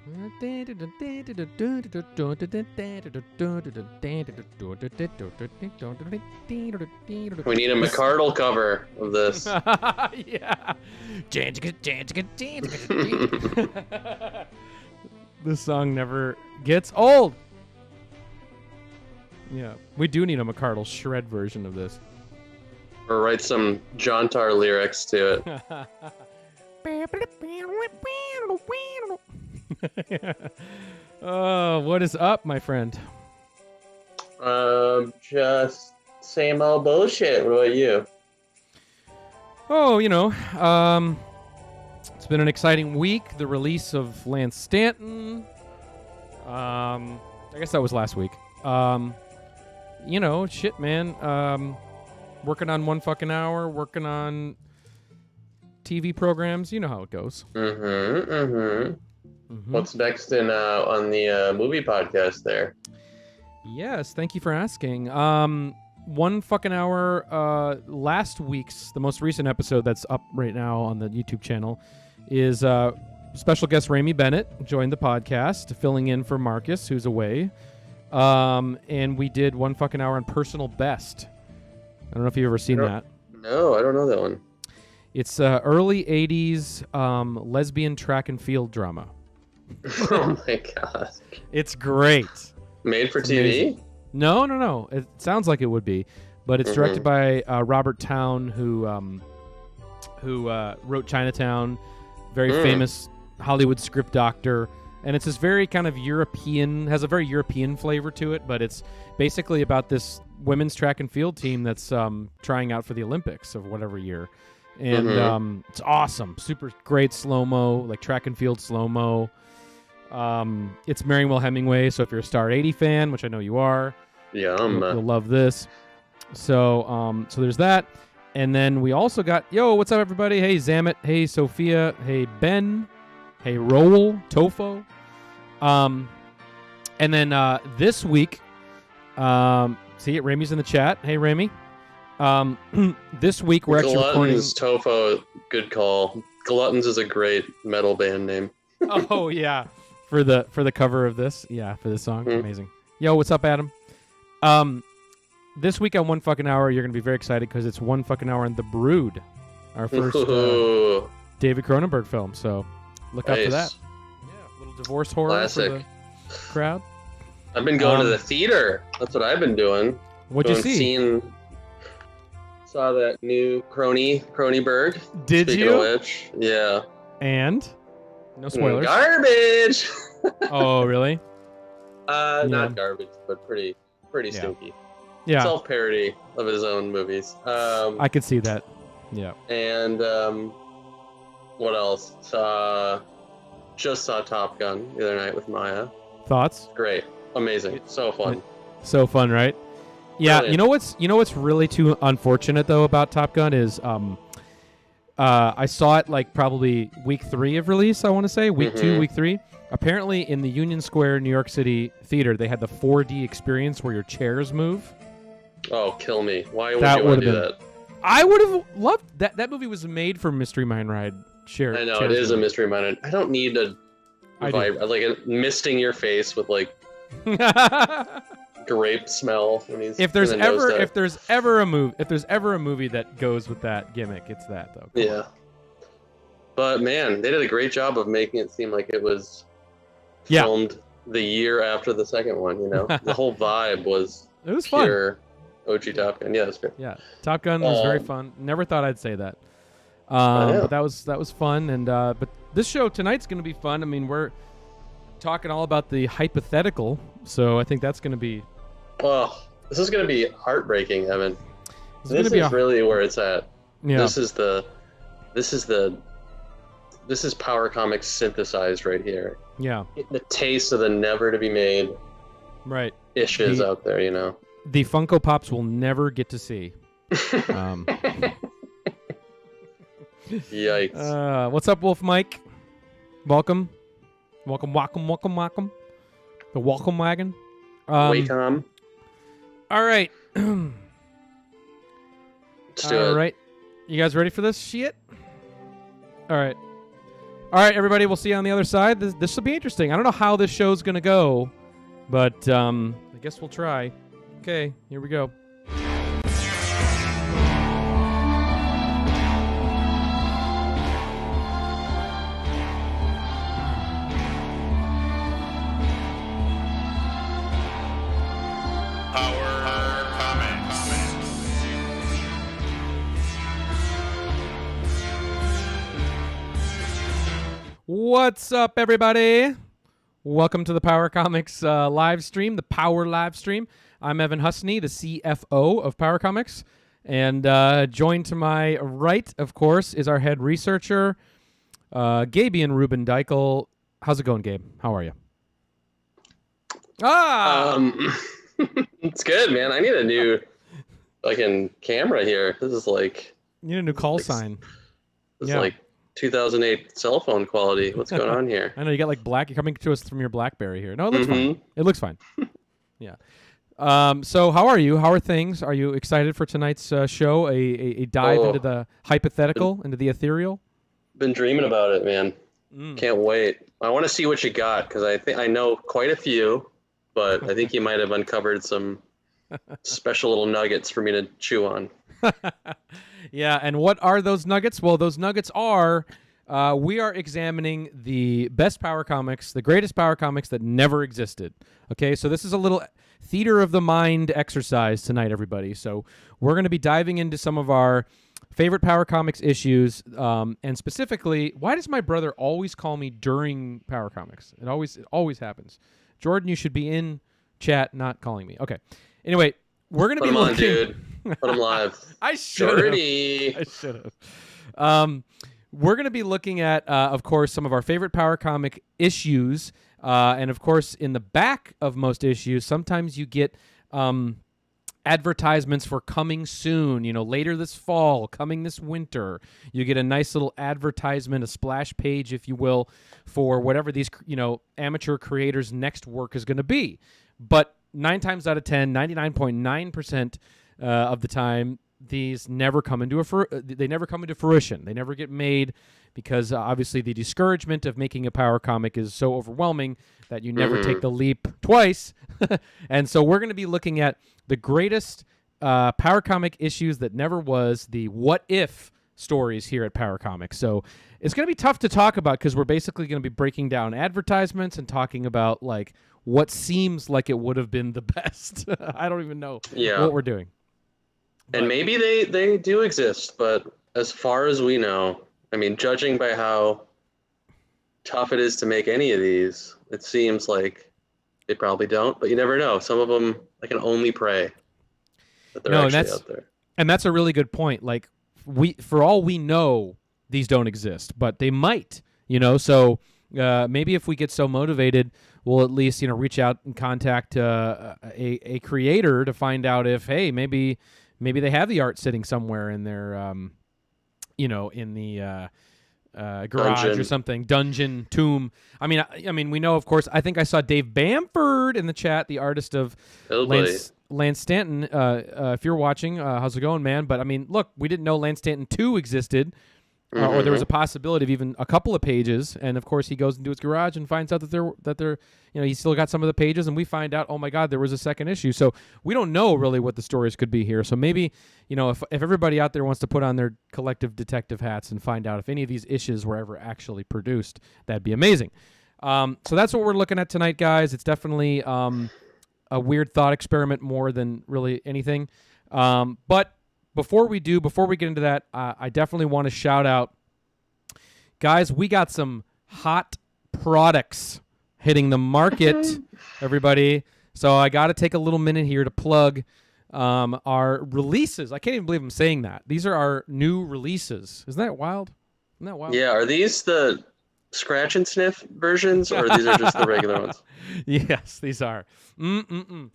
We need a McCardle cover of this. Yeah. This song never gets old. Yeah, we do need a McCardle shred version of this. Or write some John Tar lyrics to it. Oh, what is up, my friend? Just same old bullshit. What about you? Oh, it's been an exciting week. The release of Lance Stanton. I guess that was last week. Shit, man. Working on one fucking hour, working on TV programs. You know how it goes. What's next on the movie podcast there? Yes, thank you for asking. One fucking hour, last week's, the most recent episode that's up right now on the YouTube channel is special guest Ramey Bennett joined the podcast, filling in for Marcus, who's away. And we did one fucking hour on Personal Best. I don't know if you've ever seen that. No, I don't know that one. It's early 80s lesbian track and field drama. Oh my god. It's great. Made for it's TV? Amazing. No. It sounds like it would be, but it's directed by Robert Towne, who wrote Chinatown, very famous Hollywood script doctor, and it's this very kind of European, has a very European flavor to it, but it's basically about this women's track and field team that's trying out for the Olympics of whatever year, and it's awesome, super great slow-mo, like track and field slow-mo. It's Merriam-Webster Hemingway, so if you're a Star 80 fan, which I know you are, you'll love this. So there's that. And then we also got, what's up, everybody? Hey, Zamet. Hey, Sophia. Hey, Ben. Hey, Roel. Tofo. And then this week, see, Ramey's in the chat. Hey, Ramey. This week, we're actually recording... Tofo, good call. Gluttons is a great metal band name. Oh, yeah. For the cover of this. Yeah, for this song. Amazing. Yo, what's up, Adam? This week on One Fucking Hour, you're going to be very excited because it's One Fucking Hour on The Brood, our first David Cronenberg film. So look out for that. Yeah, a little divorce horror Classic. For the crowd. I've been going to the theater. That's what I've been doing. What'd you see? Saw that new Cronenberg. Did Speaking you? Of which, yeah. And? No spoilers. Garbage! Oh, really? Not garbage, but pretty stinky. Yeah. Self-parody of his own movies. I could see that. Yeah. And what else? Just saw Top Gun the other night with Maya. Thoughts? Great. Amazing. So fun. So fun, right? Yeah. Brilliant. You know what's really too unfortunate though about Top Gun is I saw it like probably week 3 of release, I want to say. Week 2, week 3. Apparently in the Union Square, New York City theater, they had the 4D experience where your chairs move. Oh, kill me. Why would you want to do that? I would have loved that. That movie was made for Mystery Mine Ride. I know, it is a Mystery Mine Ride. I don't need a misting your face with like grape smell when he's if there's ever a movie that goes with that gimmick, it's that though. Yeah. But man, they did a great job of making it seem like it was filmed the year after the second one, you know. The whole vibe was pure fun. OG Top Gun. Yeah, it was great. Yeah. Top Gun was very fun. Never thought I'd say that. But that was fun, and but this show tonight's going to be fun. I mean, we're talking all about the hypothetical, so I think that's going to be. Oh, this is going to be heartbreaking, Evan. This is really where it's at. Yeah. This is Power Comics synthesized right here. Yeah. The taste of the never to be made. Right. Issues out there, you know. The Funko Pops will never get to see. Yikes. What's up, Wolf Mike? Welcome. The welcome wagon. Welcome. All right. Let's do it. All right. You guys ready for this shit? All right. All right, everybody, we'll see you on the other side. This will be interesting. I don't know how this show's going to go, but I guess we'll try. Okay, here we go. What's up, everybody? Welcome to the Power Comics live stream, the Power live stream. I'm Evan Husney, the CFO of Power Comics, and joined to my right, of course, is our head researcher, Gabe Evan Ruben Deichel. How's it going, Gabe? How are you? It's good, man. I need a new fucking camera here. This is like... You need a new call sign. This is like 2008 cell phone quality. What's going on here? I know you got like black. You're coming to us from your BlackBerry here. No, it looks fine. It looks fine. Yeah. So how are you? How are things? Are you excited for tonight's show? A dive into the hypothetical, into the ethereal? Been dreaming about it, man. Can't wait. I want to see what you got because I think I know quite a few, but I think you might have uncovered some special little nuggets for me to chew on. Yeah, and what are those nuggets? Well, those nuggets are, we are examining the best Power Comics, the greatest Power Comics that never existed. Okay, so this is a little theater of the mind exercise tonight, everybody. So we're going to be diving into some of our favorite Power Comics issues, and specifically, why does my brother always call me during Power Comics? It always happens. Jordan, you should be in chat, not calling me. Okay. Anyway, we're going to be looking... dude. Put him live. I should have. We're going to be looking at, of course, some of our favorite Power Comic issues. And, of course, in the back of most issues, sometimes you get advertisements for coming soon, later this fall, coming this winter. You get a nice little advertisement, a splash page, if you will, for whatever these, amateur creators' next work is going to be. But 9 times out of 10, 99.9% of the time, these never come into fruition. They never get made because obviously the discouragement of making a Power Comic is so overwhelming that you never take the leap twice. And so we're going to be looking at the greatest Power Comic issues that never was, the what if stories here at Power Comics. So it's going to be tough to talk about because we're basically going to be breaking down advertisements and talking about like what seems like it would have been the best. I don't even know what we're doing. And maybe they do exist, but as far as we know, I mean, judging by how tough it is to make any of these, it seems like they probably don't, but you never know. Some of them, I can only pray that they're actually out there. And that's a really good point. Like, for all we know, these don't exist, but they might, so maybe if we get so motivated, we'll at least, reach out and contact a creator to find out if, hey, maybe they have the art sitting somewhere in their, in the garage or something, dungeon, tomb. I mean, we know, of course. I think I saw Dave Bamford in the chat, the artist of Lance Stanton. If you're watching, how's it going, man? But I mean, look, we didn't know Lance Stanton 2 existed. Or there was a possibility of even a couple of pages, and of course he goes into his garage and finds out that they're he's still got some of the pages, and we find out, oh my God, there was a second issue. So we don't know really what the stories could be here. So maybe if everybody out there wants to put on their collective detective hats and find out if any of these issues were ever actually produced, that'd be amazing. So that's what we're looking at tonight, guys. It's definitely a weird thought experiment more than really anything, but. Before we get into that, I definitely want to shout out, guys, we got some hot products hitting the market, everybody. So I got to take a little minute here to plug our releases. I can't even believe I'm saying that. These are our new releases. Isn't that wild? Yeah, are these the scratch and sniff versions, or these are just the regular ones? Yes, these are. I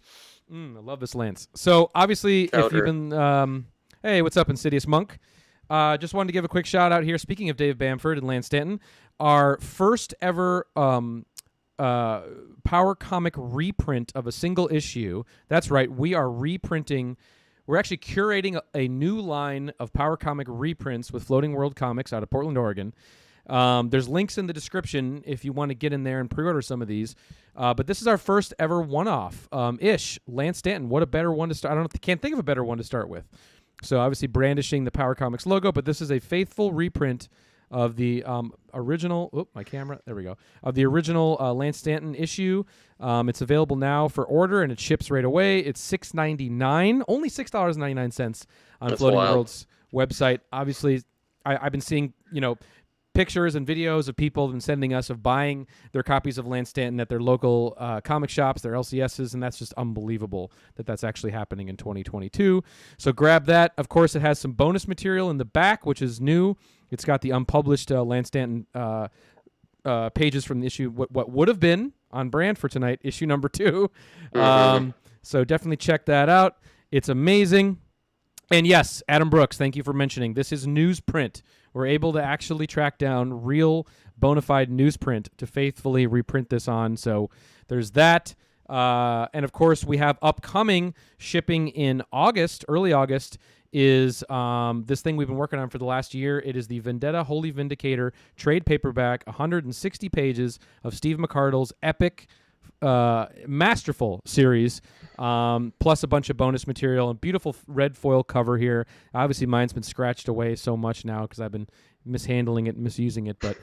love this Lance. So obviously, if you've been... Hey, what's up, Insidious Monk? Just wanted to give a quick shout out here. Speaking of Dave Bamford and Lance Stanton, our first ever Power Comic reprint of a single issue. That's right, we are reprinting. We're actually curating a new line of Power Comic reprints with Floating World Comics out of Portland, Oregon. There's links in the description if you want to get in there and pre-order some of these. But this is our first ever one-off. Ish, Lance Stanton. What a better one to start. Can't think of a better one to start with. So obviously brandishing the Power Comics logo, but this is a faithful reprint of the original. Oh, my camera. There we go. Of the original Lance Stanton issue. It's available now for order, and it ships right away. It's $6.99, only $6.99 on That's Floating wild. World's website. Obviously, I've been seeing pictures and videos of people been sending us of buying their copies of Lance Stanton at their local comic shops, their LCSs, and that's just unbelievable that that's actually happening in 2022. So grab that. Of course, it has some bonus material in the back, which is new. It's got the unpublished Lance Stanton pages from the issue, what would have been on brand for tonight, issue number 2. So definitely check that out. It's amazing. And yes, Adam Brooks, thank you for mentioning. This is newsprint. We're able to actually track down real bona fide newsprint to faithfully reprint this on. So there's that. And of course, we have upcoming shipping in August, early August, is this thing we've been working on for the last year. It is the Vendetta Holy Vindicator trade paperback, 160 pages of Steve McCardle's epic, masterful series, plus a bunch of bonus material and beautiful red foil cover here. Obviously, mine's been scratched away so much now because I've been mishandling it and misusing it. But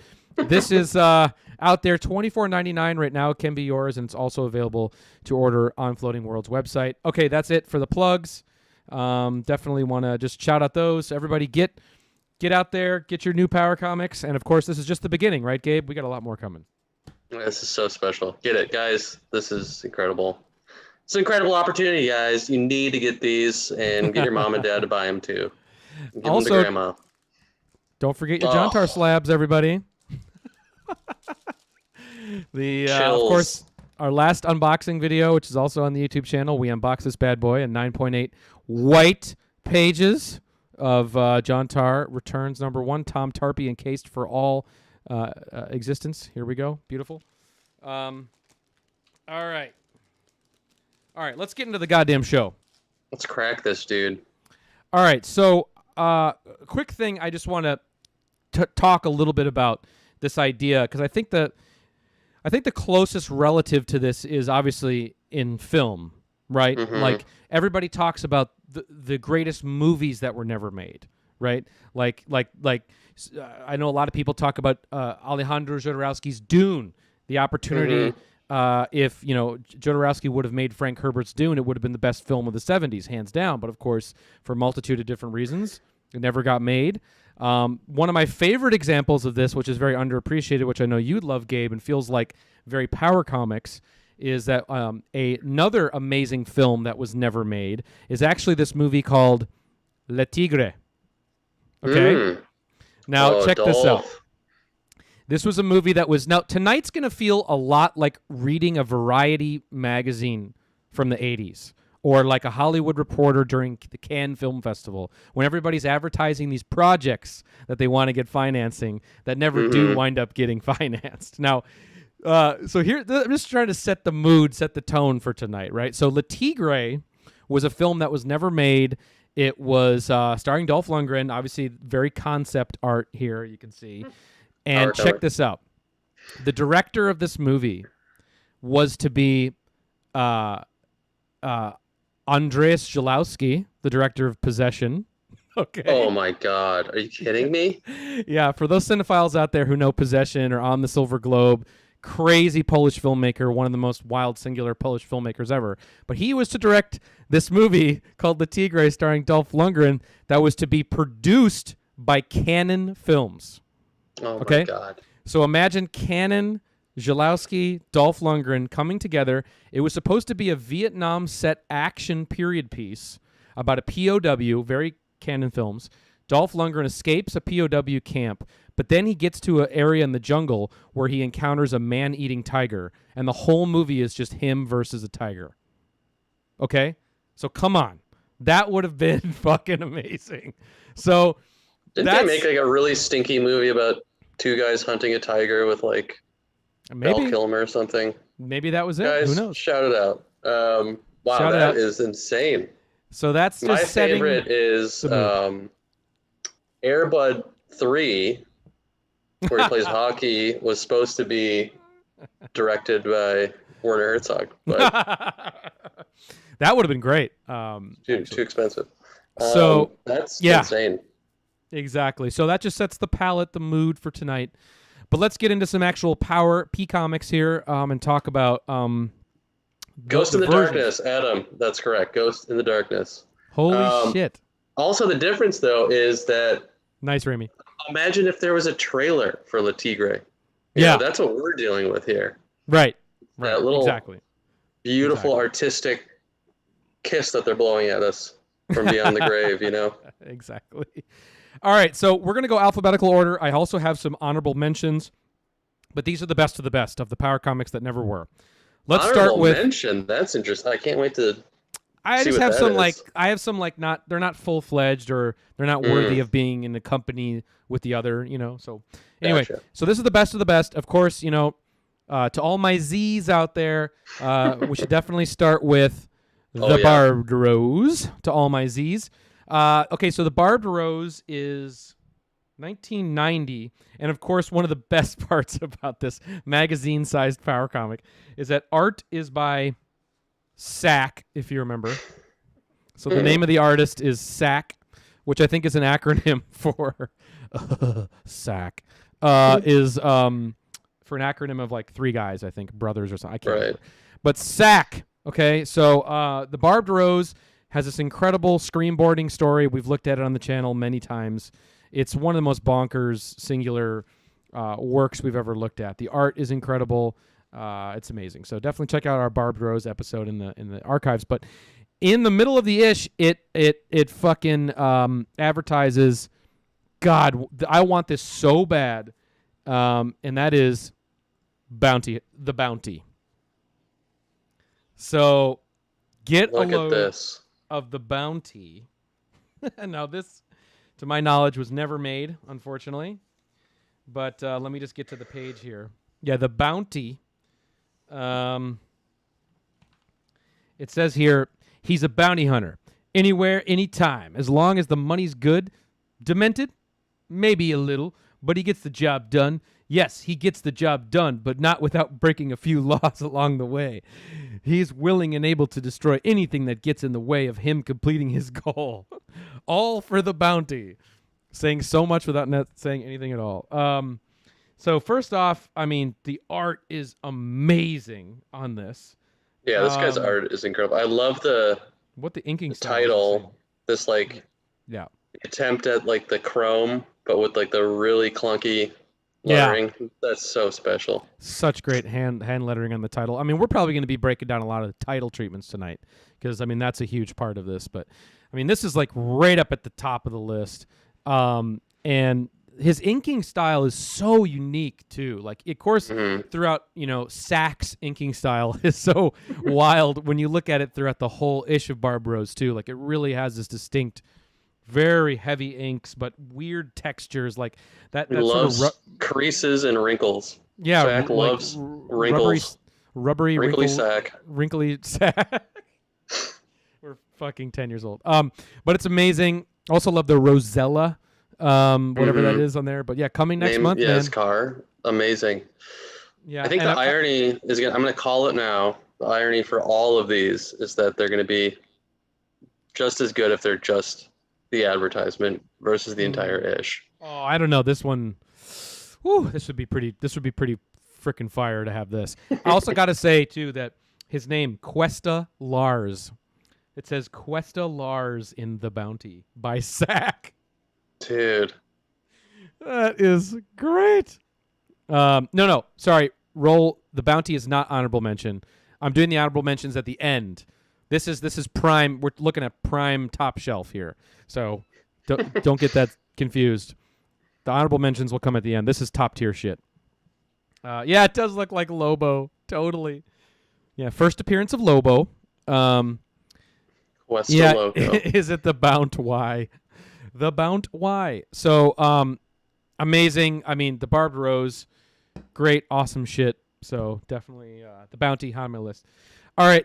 this is out there, $24.99 right now. It can be yours, and it's also available to order on Floating World's website. Okay, that's it for the plugs. Definitely want to just shout out those. Everybody get out there, get your new Power Comics. And, of course, this is just the beginning, right, Gabe? We got a lot more coming. This is so special. Get it, guys. This is incredible. It's an incredible opportunity, guys. You need to get these and get your mom and dad to buy them, too. Give them to grandma. Don't forget your John Tar slabs, everybody. Of course, our last unboxing video, which is also on the YouTube channel, we unbox this bad boy in 9.8 white pages of John Tar Returns #1, Tom Tarpey encased for all existence. Here we go. Beautiful. All right. Let's get into the goddamn show. Let's crack this, dude. All right. So, quick thing. I just want to talk a little bit about this idea because I think the closest relative to this is obviously in film, right? Mm-hmm. Like everybody talks about the greatest movies that were never made, right? Like I know a lot of people talk about Alejandro Jodorowsky's Dune, the opportunity. If Jodorowsky would have made Frank Herbert's Dune, it would have been the best film of the 70s, hands down. But of course, for a multitude of different reasons, it never got made. One of my favorite examples of this, which is very underappreciated, which I know you'd love, Gabe, and feels like very Power Comics, is that another amazing film that was never made is actually this movie called Le Tigre. Okay? Now, check this out. This was a movie that was... Now, tonight's going to feel a lot like reading a Variety magazine from the 80s. Or like a Hollywood Reporter during the Cannes Film Festival, when everybody's advertising these projects that they want to get financing that never do wind up getting financed. Now, so here, I'm just trying to set the mood, set the tone for tonight, right? So Le Tigre was a film that was never made. It was starring Dolph Lundgren, obviously very concept art here, you can see. And check this out. The director of this movie was to be... Andrzej Jalowski, the director of Possession. Okay. Oh my God. Are you kidding me? Yeah, for those cinephiles out there who know Possession or On the Silver Globe, crazy Polish filmmaker, one of the most wild singular Polish filmmakers ever. But he was to direct this movie called Le Tigre starring Dolph Lundgren that was to be produced by Canon Films. Oh my God. So imagine Canon, Jalowski, Dolph Lundgren coming together. It was supposed to be a Vietnam set action period piece about a POW, very Canon Films. Dolph Lundgren escapes a POW camp, but then he gets to an area in the jungle where he encounters a man-eating tiger, and the whole movie is just him versus a tiger. Okay? So come on. That would have been fucking amazing. So didn't they make like a really stinky movie about two guys hunting a tiger with like Val Kilmer or something? Maybe that was it. Guys, who knows? Shout it out. Wow, that is insane. So that's just my favorite is Air Bud 3, where he plays hockey, was supposed to be directed by Werner Herzog, but that would have been great. too expensive. So that's yeah, insane. exactly. So that just sets the palette, the mood for tonight. But let's get into some actual Power P comics here and talk about Ghost in the versions. Darkness, Adam. That's correct. Ghost in the Darkness. Holy shit. Also, the difference, though, is that... Nice, Remy. Imagine if there was a trailer for Le Tigre. Yeah. That's what we're dealing with here. Right. That little beautiful artistic kiss that they're blowing at us from beyond the grave, Exactly. All right, so we're going to go alphabetical order. I also have some honorable mentions, but these are the best of the Power comics that never were. Let's start with mention. That's interesting. I can't wait to I just have some not they're not full-fledged or they're not worthy of being in a company with the other, So anyway, So this is the best of the best. Of course, to all my Z's out there, we should definitely start with Barbed Rose. To all my Z's. Okay, so the Barbed Rose is 1990, and of course, one of the best parts about this magazine-sized Power comic is that art is by SAC, if you remember. So the name of the artist is SAC, which I think is an acronym for SAC. Is for an acronym of like three guys, I think, brothers or something. I can't remember. But SAC. Okay, so the Barbed Rose has this incredible screenboarding story. We've looked at it on the channel many times. It's one of the most bonkers singular works we've ever looked at. The art is incredible. It's amazing. So definitely check out our Barbed Rose episode in the archives. But in the middle of the ish, it fucking advertises. God, I want this so bad, and that is the Bounty. So get a load of the Bounty. Now this, to my knowledge, was never made, unfortunately. But let me just get to the page here. Yeah, the Bounty. It says here, he's a bounty hunter. Anywhere, anytime. As long as the money's good. Demented? Maybe a little. But he gets the job done. Yes, he gets the job done, but not without breaking a few laws along the way. He's willing and able to destroy anything that gets in the way of him completing his goal. All for the bounty. Saying so much without saying anything at all. So first off, I mean, the art is amazing on this. Yeah, this guy's art is incredible. I love the inking title. This attempt at like the chrome, but with like the really clunky lettering. Yeah. That's so special. Such great hand lettering on the title. I mean, we're probably going to be breaking down a lot of the title treatments tonight because I mean that's a huge part of this. But I mean, this is like right up at the top of the list. And his inking style is so unique too. Like, of course, throughout, Sac's inking style is so wild when you look at it throughout the whole ish of Barbed Rose too. Like, it really has this distinct, very heavy inks, but weird textures like that. He loves creases and wrinkles. Yeah, Sac loves wrinkles. Rubbery wrinkly Sac. Wrinkly Sac. We're fucking 10 years old. But it's amazing. Also love the Rosella. Whatever that is on there, but yeah, coming next month. Yeah, his car, amazing. Yeah, I think the irony is I'm going to call it now. The irony for all of these is that they're going to be just as good if they're just the advertisement versus the entire ish. Oh, I don't know. This one, this would be pretty freaking fire to have this. I also got to say too that his name Cuesta Lars. It says Cuesta Lars in the Bounty by Sac. Dude, that is great. No, sorry. The Bounty is not honorable mention. I'm doing the honorable mentions at the end. This is prime. We're looking at prime top shelf here. So don't get that confused. The honorable mentions will come at the end. This is top tier shit. Yeah, it does look like Lobo. Totally. Yeah, first appearance of Lobo. Logo. Is it the Bount Y? The Bount Y. So, amazing. I mean, the Barbed Rose, great, awesome shit. So definitely the Bounty on my list. All right,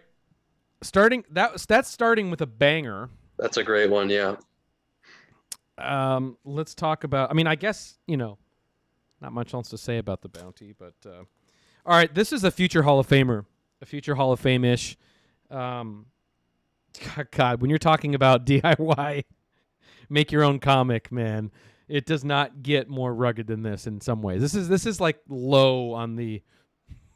that's starting with a banger. That's a great one, yeah. Let's talk about. I mean, I guess Not much else to say about the bounty, but all right, this is a future Hall of Famer, a future Hall of Fame-ish. God, when you're talking about DIY, make your own comic, man, it does not get more rugged than this in some ways. This is like low on the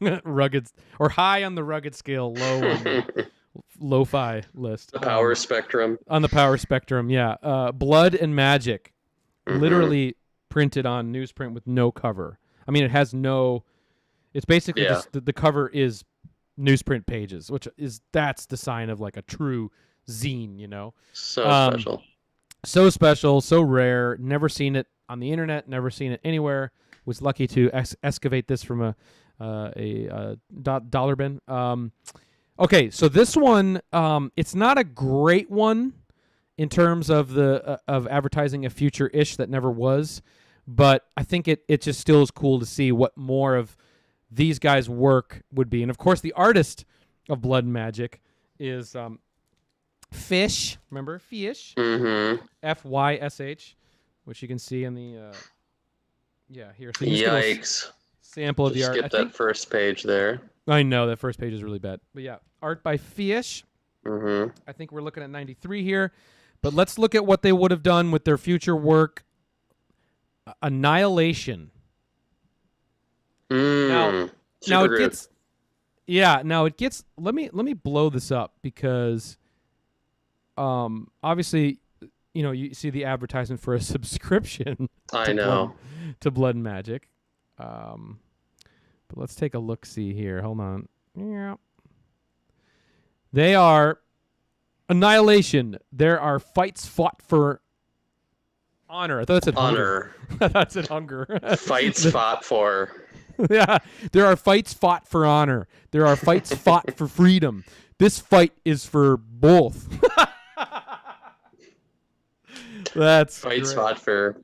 rugged, or high on the rugged scale, low on the lo-fi list. The power spectrum. On the power spectrum, yeah. Blood and Magic, literally printed on newsprint with no cover. I mean, it has no. It's basically just the cover is newsprint pages, that's the sign of like a true zine, you know. So special. So special, so rare. Never seen it on the internet. Never seen it anywhere. Was lucky to excavate this from a dollar bin. Okay, so this one, it's not a great one in terms of the of advertising a future ish that never was, but I think it just still is cool to see what more of these guys' work would be. And of course, the artist of Blood and Magic is Fish. Remember Fish? Mm-hmm. Fysh, which you can see in the here. So Yikes! Sample of the art. Skip that first page there. I know that first page is really bad, but yeah, art by Fish. Mm-hmm. I think we're looking at 93 here, but let's look at what they would have done with their future work. Annihilation. Now it gets. Yeah, now it gets. Let me blow this up because, obviously, you know, you see the advertisement for a subscription. I know. To Blood and Magic. But let's take a look. See here. Hold on. Yeah. They are Annihilation. There are fights fought for honor. I thought it said honor. I thought it said hunger. Fights fought for. Yeah. There are fights fought for honor. There are fights fought for freedom. This fight is for both. That's fights great. Fought for.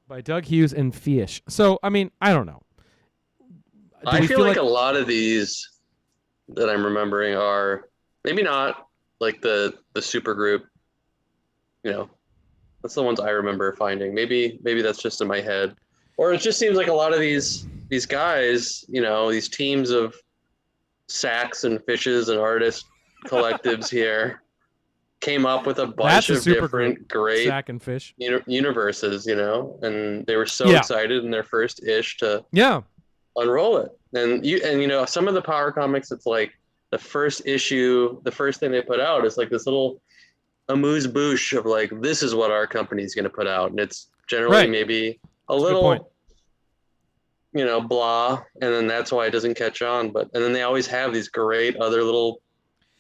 By Doug Hughes and Fish. So, I mean, I don't know. I feel like a lot of these that I'm remembering are maybe not like the super group. You know, that's the ones I remember finding. Maybe that's just in my head, or it just seems like a lot of these guys, you know, these teams of sacks and fishes and artist collectives here came up with a bunch of different great sack and fish universes, you know, and they were so excited in their first ish to unroll it. And you know, some of the power comics, it's like the first issue, the first thing they put out is like this little amuse-bouche of like, this is what our company's going to put out. And it's generally maybe a little, you know, blah. And then that's why it doesn't catch on. And then they always have these great other little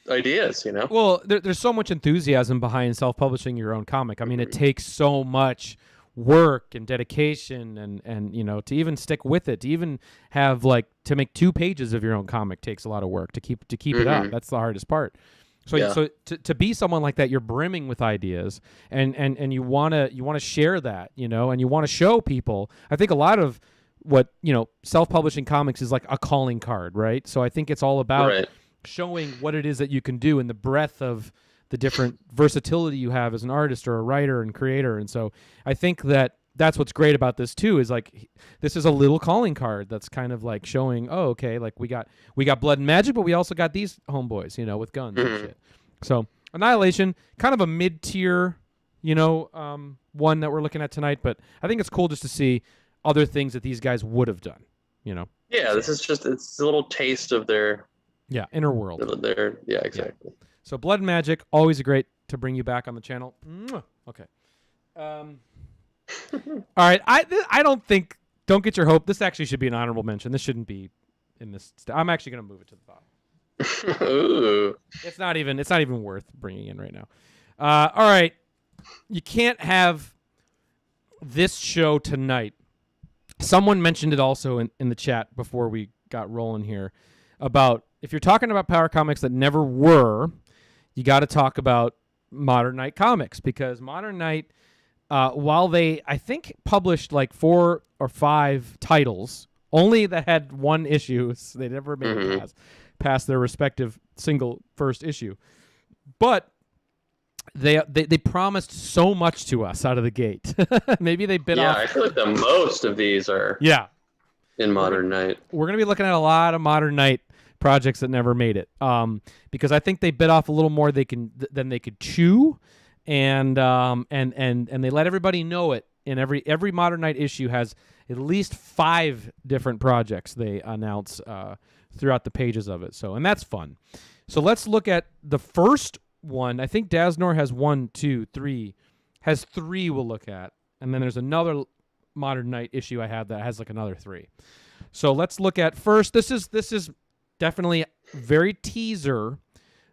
ideas, you know? Well, there's so much enthusiasm behind self-publishing your own comic. I mean, it takes so much work and dedication and you know, to even stick with it, to even have like to make 2 pages of your own comic takes a lot of work to keep it up. That's the hardest part. So to be someone like that, you're brimming with ideas and you want to share that, you know, and you want to show people. I think a lot of what, you know, self-publishing comics is like a calling card, right? So I think it's all about showing what it is that you can do and the breadth of the different versatility you have as an artist or a writer and creator. And so I think that's what's great about this too, is like, this is a little calling card that's kind of like showing, oh, okay, like we got Blood and Magic, but we also got these homeboys, you know, with guns and shit. So Annihilation, kind of a mid-tier, you know, one that we're looking at tonight, but I think it's cool just to see other things that these guys would have done, you know? Yeah, this is just, it's a little taste of their inner world. Exactly. Yeah. So Blood and Magic, always great to bring you back on the channel. Okay. All right. I don't think, don't get your hope. This actually should be an honorable mention. This shouldn't be in this. I'm actually going to move it to the bottom. Ooh. It's not even worth bringing in right now. All right. You can't have this show tonight. Someone mentioned it also in the chat before we got rolling here about if you're talking about power comics that never were, you got to talk about Modern Night Comics, because Modern Night, while they, I think, published like 4 or 5 titles, only that had 1 issue, so they never made it past their respective single first issue. But they promised so much to us out of the gate. Maybe they bit off. I feel like the most of these are Yeah. in Modern Night. We're going to be looking at a lot of Modern Night projects that never made it, because I think they bit off a little more than they could chew, and they let everybody know it. And every Modern Night issue has at least 5 different projects they announce throughout the pages of it. So, and that's fun. So let's look at the first one. I think Daznor has 1, 2, 3, has 3 we'll look at, and then there's another Modern Night issue I have that has like another 3. So let's look at first. This is definitely very teaser,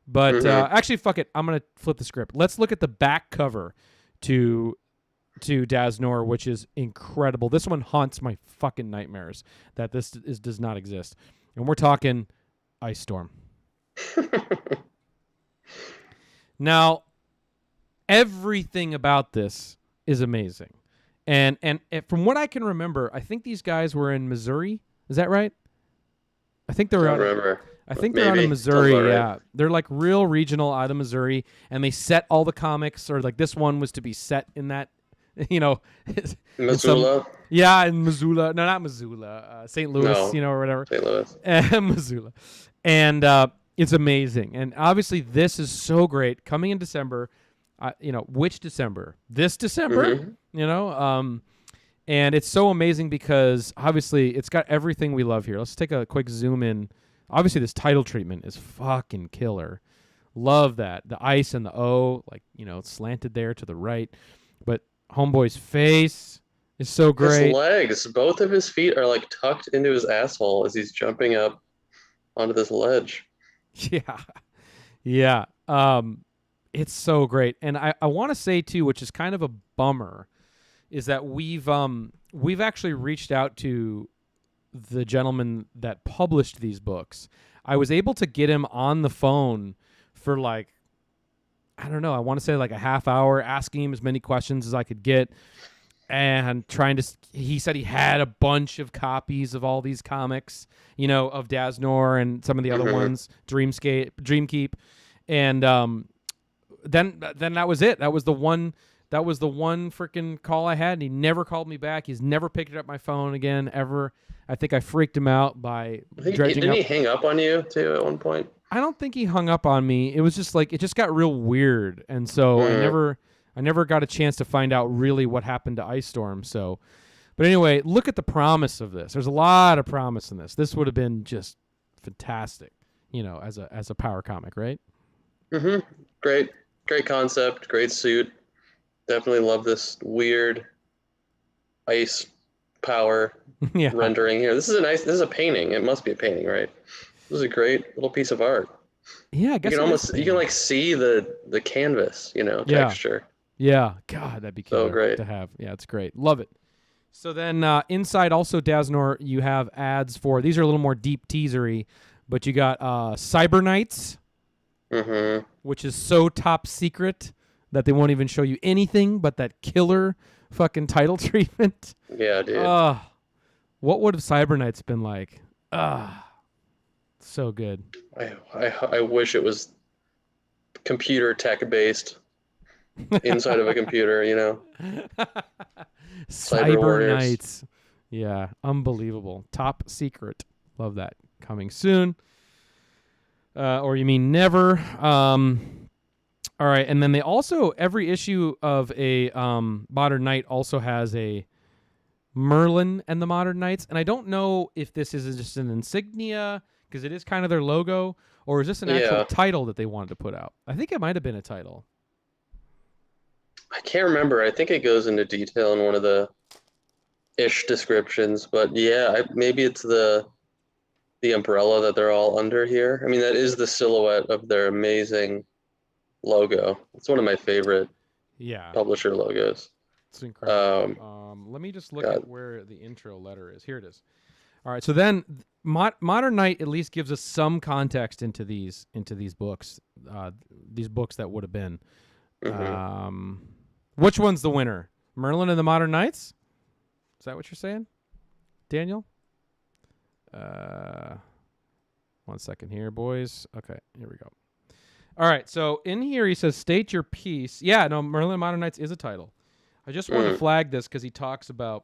but actually, fuck it. I'm gonna flip the script. Let's look at the back cover to Daznor, which is incredible. This one haunts my fucking nightmares that does not exist, and we're talking Ice Storm. Now, everything about this is amazing. And from what I can remember, I think these guys were in Missouri. Is that right? I think they're out of Missouri. Yeah, they're like real regional out of Missouri, and they set all the comics, or like this one was to be set in that, Missoula. In Missoula. No, not Missoula. St. Louis, or whatever. St. Louis. Missoula, and it's amazing. And obviously, this is so great. Coming in December. Which December? This December, and it's so amazing because obviously it's got everything we love here. Let's take a quick zoom in. Obviously, this title treatment is fucking killer. Love that. The ice and the O, it's slanted there to the right. But Homeboy's face is so great. His legs, both of his feet are like tucked into his asshole as he's jumping up onto this ledge. Yeah. It's so great. And I want to say, too, which is kind of a bummer, is that we've actually reached out to the gentleman that published these books. I was able to get him on the phone for I want to say like a half hour, asking him as many questions as I could get, and he said he had a bunch of copies of all these comics, of Daznor and some of the other ones, Dreamkeep. And then that was it. That was the one freaking call I had, and he never called me back. He's never picked up my phone again, ever. I think I freaked him out by dredging Didn't he hang up on you, too, at one point? I don't think he hung up on me. It was just it just got real weird, and so I never got a chance to find out really what happened to Ice Storm. So, but anyway, look at the promise of this. There's a lot of promise in this. This would have been just fantastic, as a power comic, right? Mm-hmm. Great concept, great suit. Definitely love this weird ice power rendering here. This is a painting. It must be a painting, right? This is a great little piece of art. Yeah, I guess you can see the canvas, texture. Yeah, God, that'd be so great to have. Yeah, it's great. Love it. So then inside also Daznor, you have ads for, these are a little more deep teasery, but you got Cyber Knights, which is so top secret that they won't even show you anything but that killer fucking title treatment. Yeah, dude. What would have Cyber Knights been like? So good. I wish it was computer tech based inside of a computer, Cyber Knights. Yeah, unbelievable. Top secret. Love that. Coming soon. Or you mean never. All right, and then they also, every issue of a Modern Night also has a Merlin and the Modern Knights, and I don't know if this is just an insignia, because it is kind of their logo, or is this an actual title that they wanted to put out? I think it might have been a title. I can't remember. I think it goes into detail in one of the ish descriptions, but yeah, maybe it's the umbrella that they're all under here. I mean, that is the silhouette of their amazing logo. It's one of my favorite publisher logos. It's incredible. Let me just look at where the intro letter is. Here it is. All right, so then Modern Night at least gives us some context into these books that would have been. Which one's the winner? Merlin and the Modern Knights? Is that what you're saying, Daniel? 1 second here, boys. Okay, here we go. All right, so in here he says, state your piece. Yeah, no, Merlin Modern Knights is a title. I just wanted to flag this because he talks about,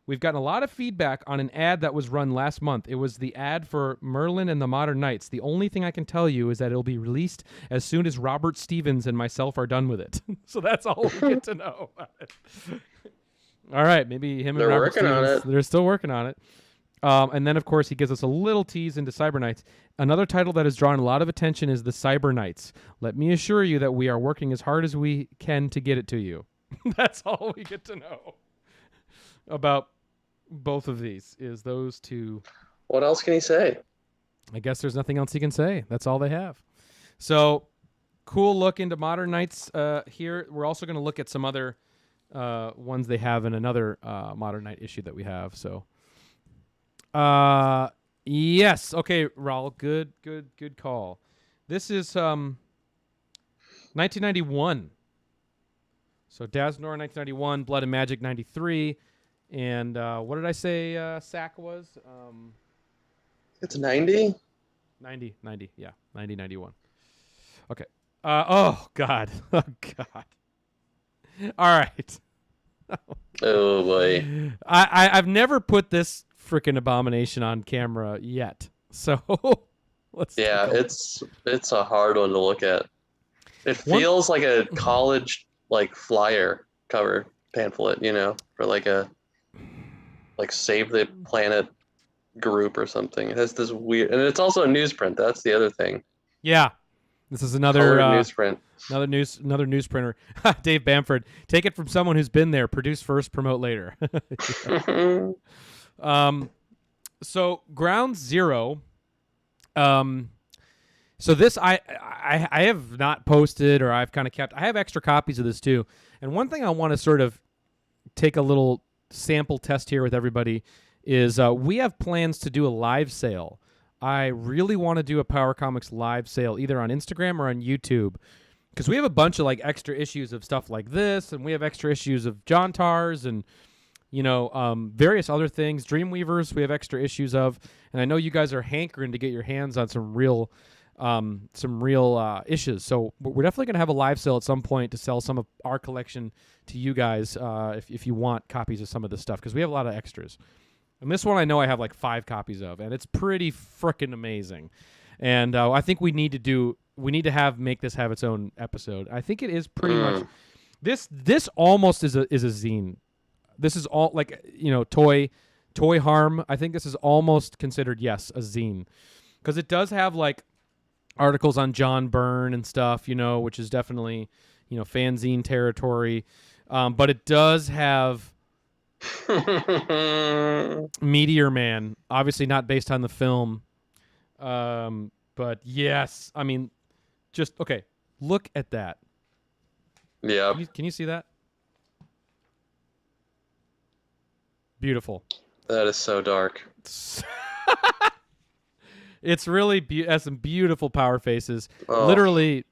we've gotten a lot of feedback on an ad that was run last month. It was the ad for Merlin and the Modern Knights. The only thing I can tell you is that it'll be released as soon as Robert Stevens and myself are done with it. So that's all we get to know about it. All right, maybe him and Robert Stevens, they're still working on it. And then, of course, he gives us a little tease into Cyber Knights. Another title that has drawn a lot of attention is the Cyber Knights. Let me assure you that we are working as hard as we can to get it to you. That's all we get to know about both of these, is those two. What else can he say? I guess there's nothing else he can say. That's all they have. So, cool look into Modern Knights here. We're also going to look at some other ones they have in another Modern Knight issue that we have. So, yes. Okay, Raul. Good call. This is 1991. So Daznor 1991, Blood and Magic 93, and what did I say SAC was? It's 90? 90, yeah. 91. Okay. Oh, God. Oh, God. All right. Oh, boy. I've never put this freaking abomination on camera yet. So let's it's a hard one to look at. It feels like a college flyer cover pamphlet, for like Save the Planet group or something. It has this weird, and it's also a newsprint. That's the other thing. Yeah. This is another newsprint. Another newsprinter. Dave Bamford. Take it from someone who's been there. Produce first, promote later. So Ground Zero. So this I have not posted, or I've kind of kept. I have extra copies of this too. And one thing I want to sort of take a little sample test here with everybody is we have plans to do a live sale. I really want to do a Power Comics live sale, either on Instagram or on YouTube, because we have a bunch of extra issues of stuff like this, and we have extra issues of John Tars and various other things. Dreamweavers we have extra issues of, and I know you guys are hankering to get your hands on some real issues. So we're definitely going to have a live sale at some point to sell some of our collection to you guys if you want copies of some of this stuff, because we have a lot of extras. And this one I know I have 5 copies of, and it's pretty freaking amazing. And I think we need to make this have its own episode. I think it is pretty much this almost is a zine. This is all toy harm. I think this is almost considered a zine, because it does have articles on John Byrne and stuff, which is definitely fanzine territory. But it does have Meteor Man, obviously not based on the film. But yes, I mean, just okay. Look at that. Yeah. Can you see that? Beautiful. That is so dark. It's really has some beautiful power faces. Oh. Literally,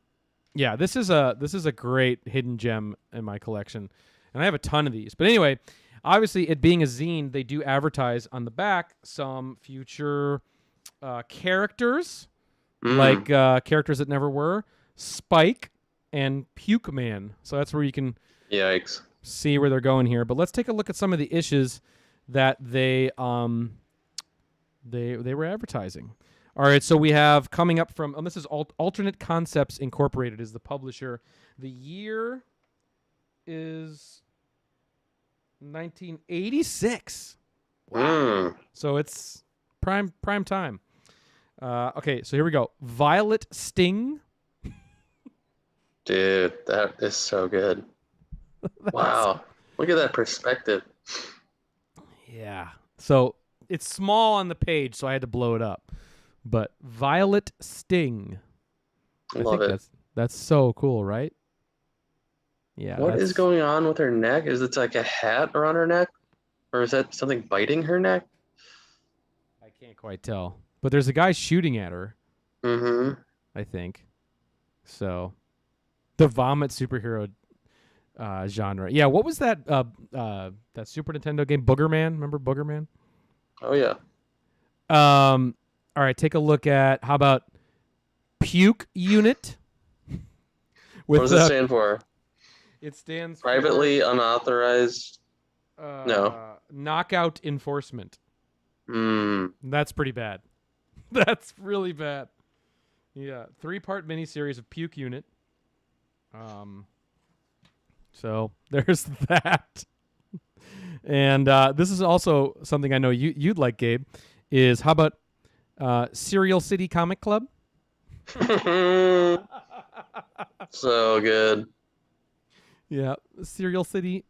yeah. This is a great hidden gem in my collection, and I have a ton of these. But anyway, obviously, it being a zine, they do advertise on the back some future characters, like characters that never were, Spike and Puke Man. So that's where you can see where they're going here. But let's take a look at some of the issues that they were advertising. All right, so we have coming up from this is Alternate Concepts Incorporated is the publisher. The year is 1986. Wow. So it's prime time. Okay, so here we go. Violet Sting. Dude, that is so good. Wow. Look at that perspective. Yeah. So it's small on the page, so I had to blow it up. But Violet Sting. Love it. That's so cool, right? Yeah. What is going on with her neck? Is it like a hat around her neck? Or is that something biting her neck? I can't quite tell. But there's a guy shooting at her. Mm-hmm. I think. So, the vomit superhero genre. Yeah, what was that that Super Nintendo game, Booger Man? Remember Booger Man? Oh, yeah. All right, take a look at, how about Puke Unit? What does it stand for? It stands Privately unauthorized. for No. knockout enforcement. That's pretty bad. That's really bad. Yeah, 3-part miniseries of Puke Unit. So there's that. And this is also something I know you'd like, Gabe, is how about Serial City Comic Club? So good. Yeah, Serial City.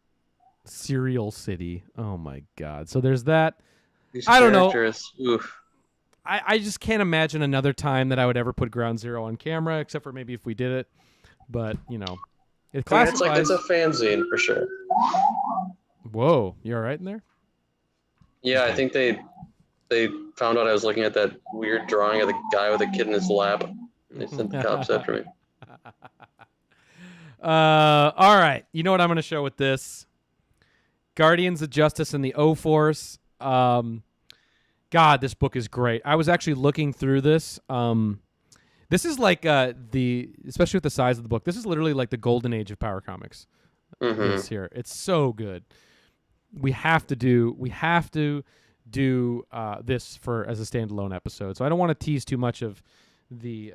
Oh my God. So there's that. These I don't know. Oof. I just can't imagine another time that I would ever put Ground Zero on camera, except for maybe if we did it. But, you know, it classifies. It's a fanzine for sure. Whoa, you all right in there? Yeah, I think they found out I was looking at that weird drawing of the guy with a kid in his lap. They sent the cops after me. All right. You know what I'm going to show with this? Guardians of Justice and the O-Force. God, this book is great. I was actually looking through this. This is like especially with the size of the book, this is literally like the golden age of Power Comics. This here. It's so good. We have to do this as a standalone episode. So I don't want to tease too much of the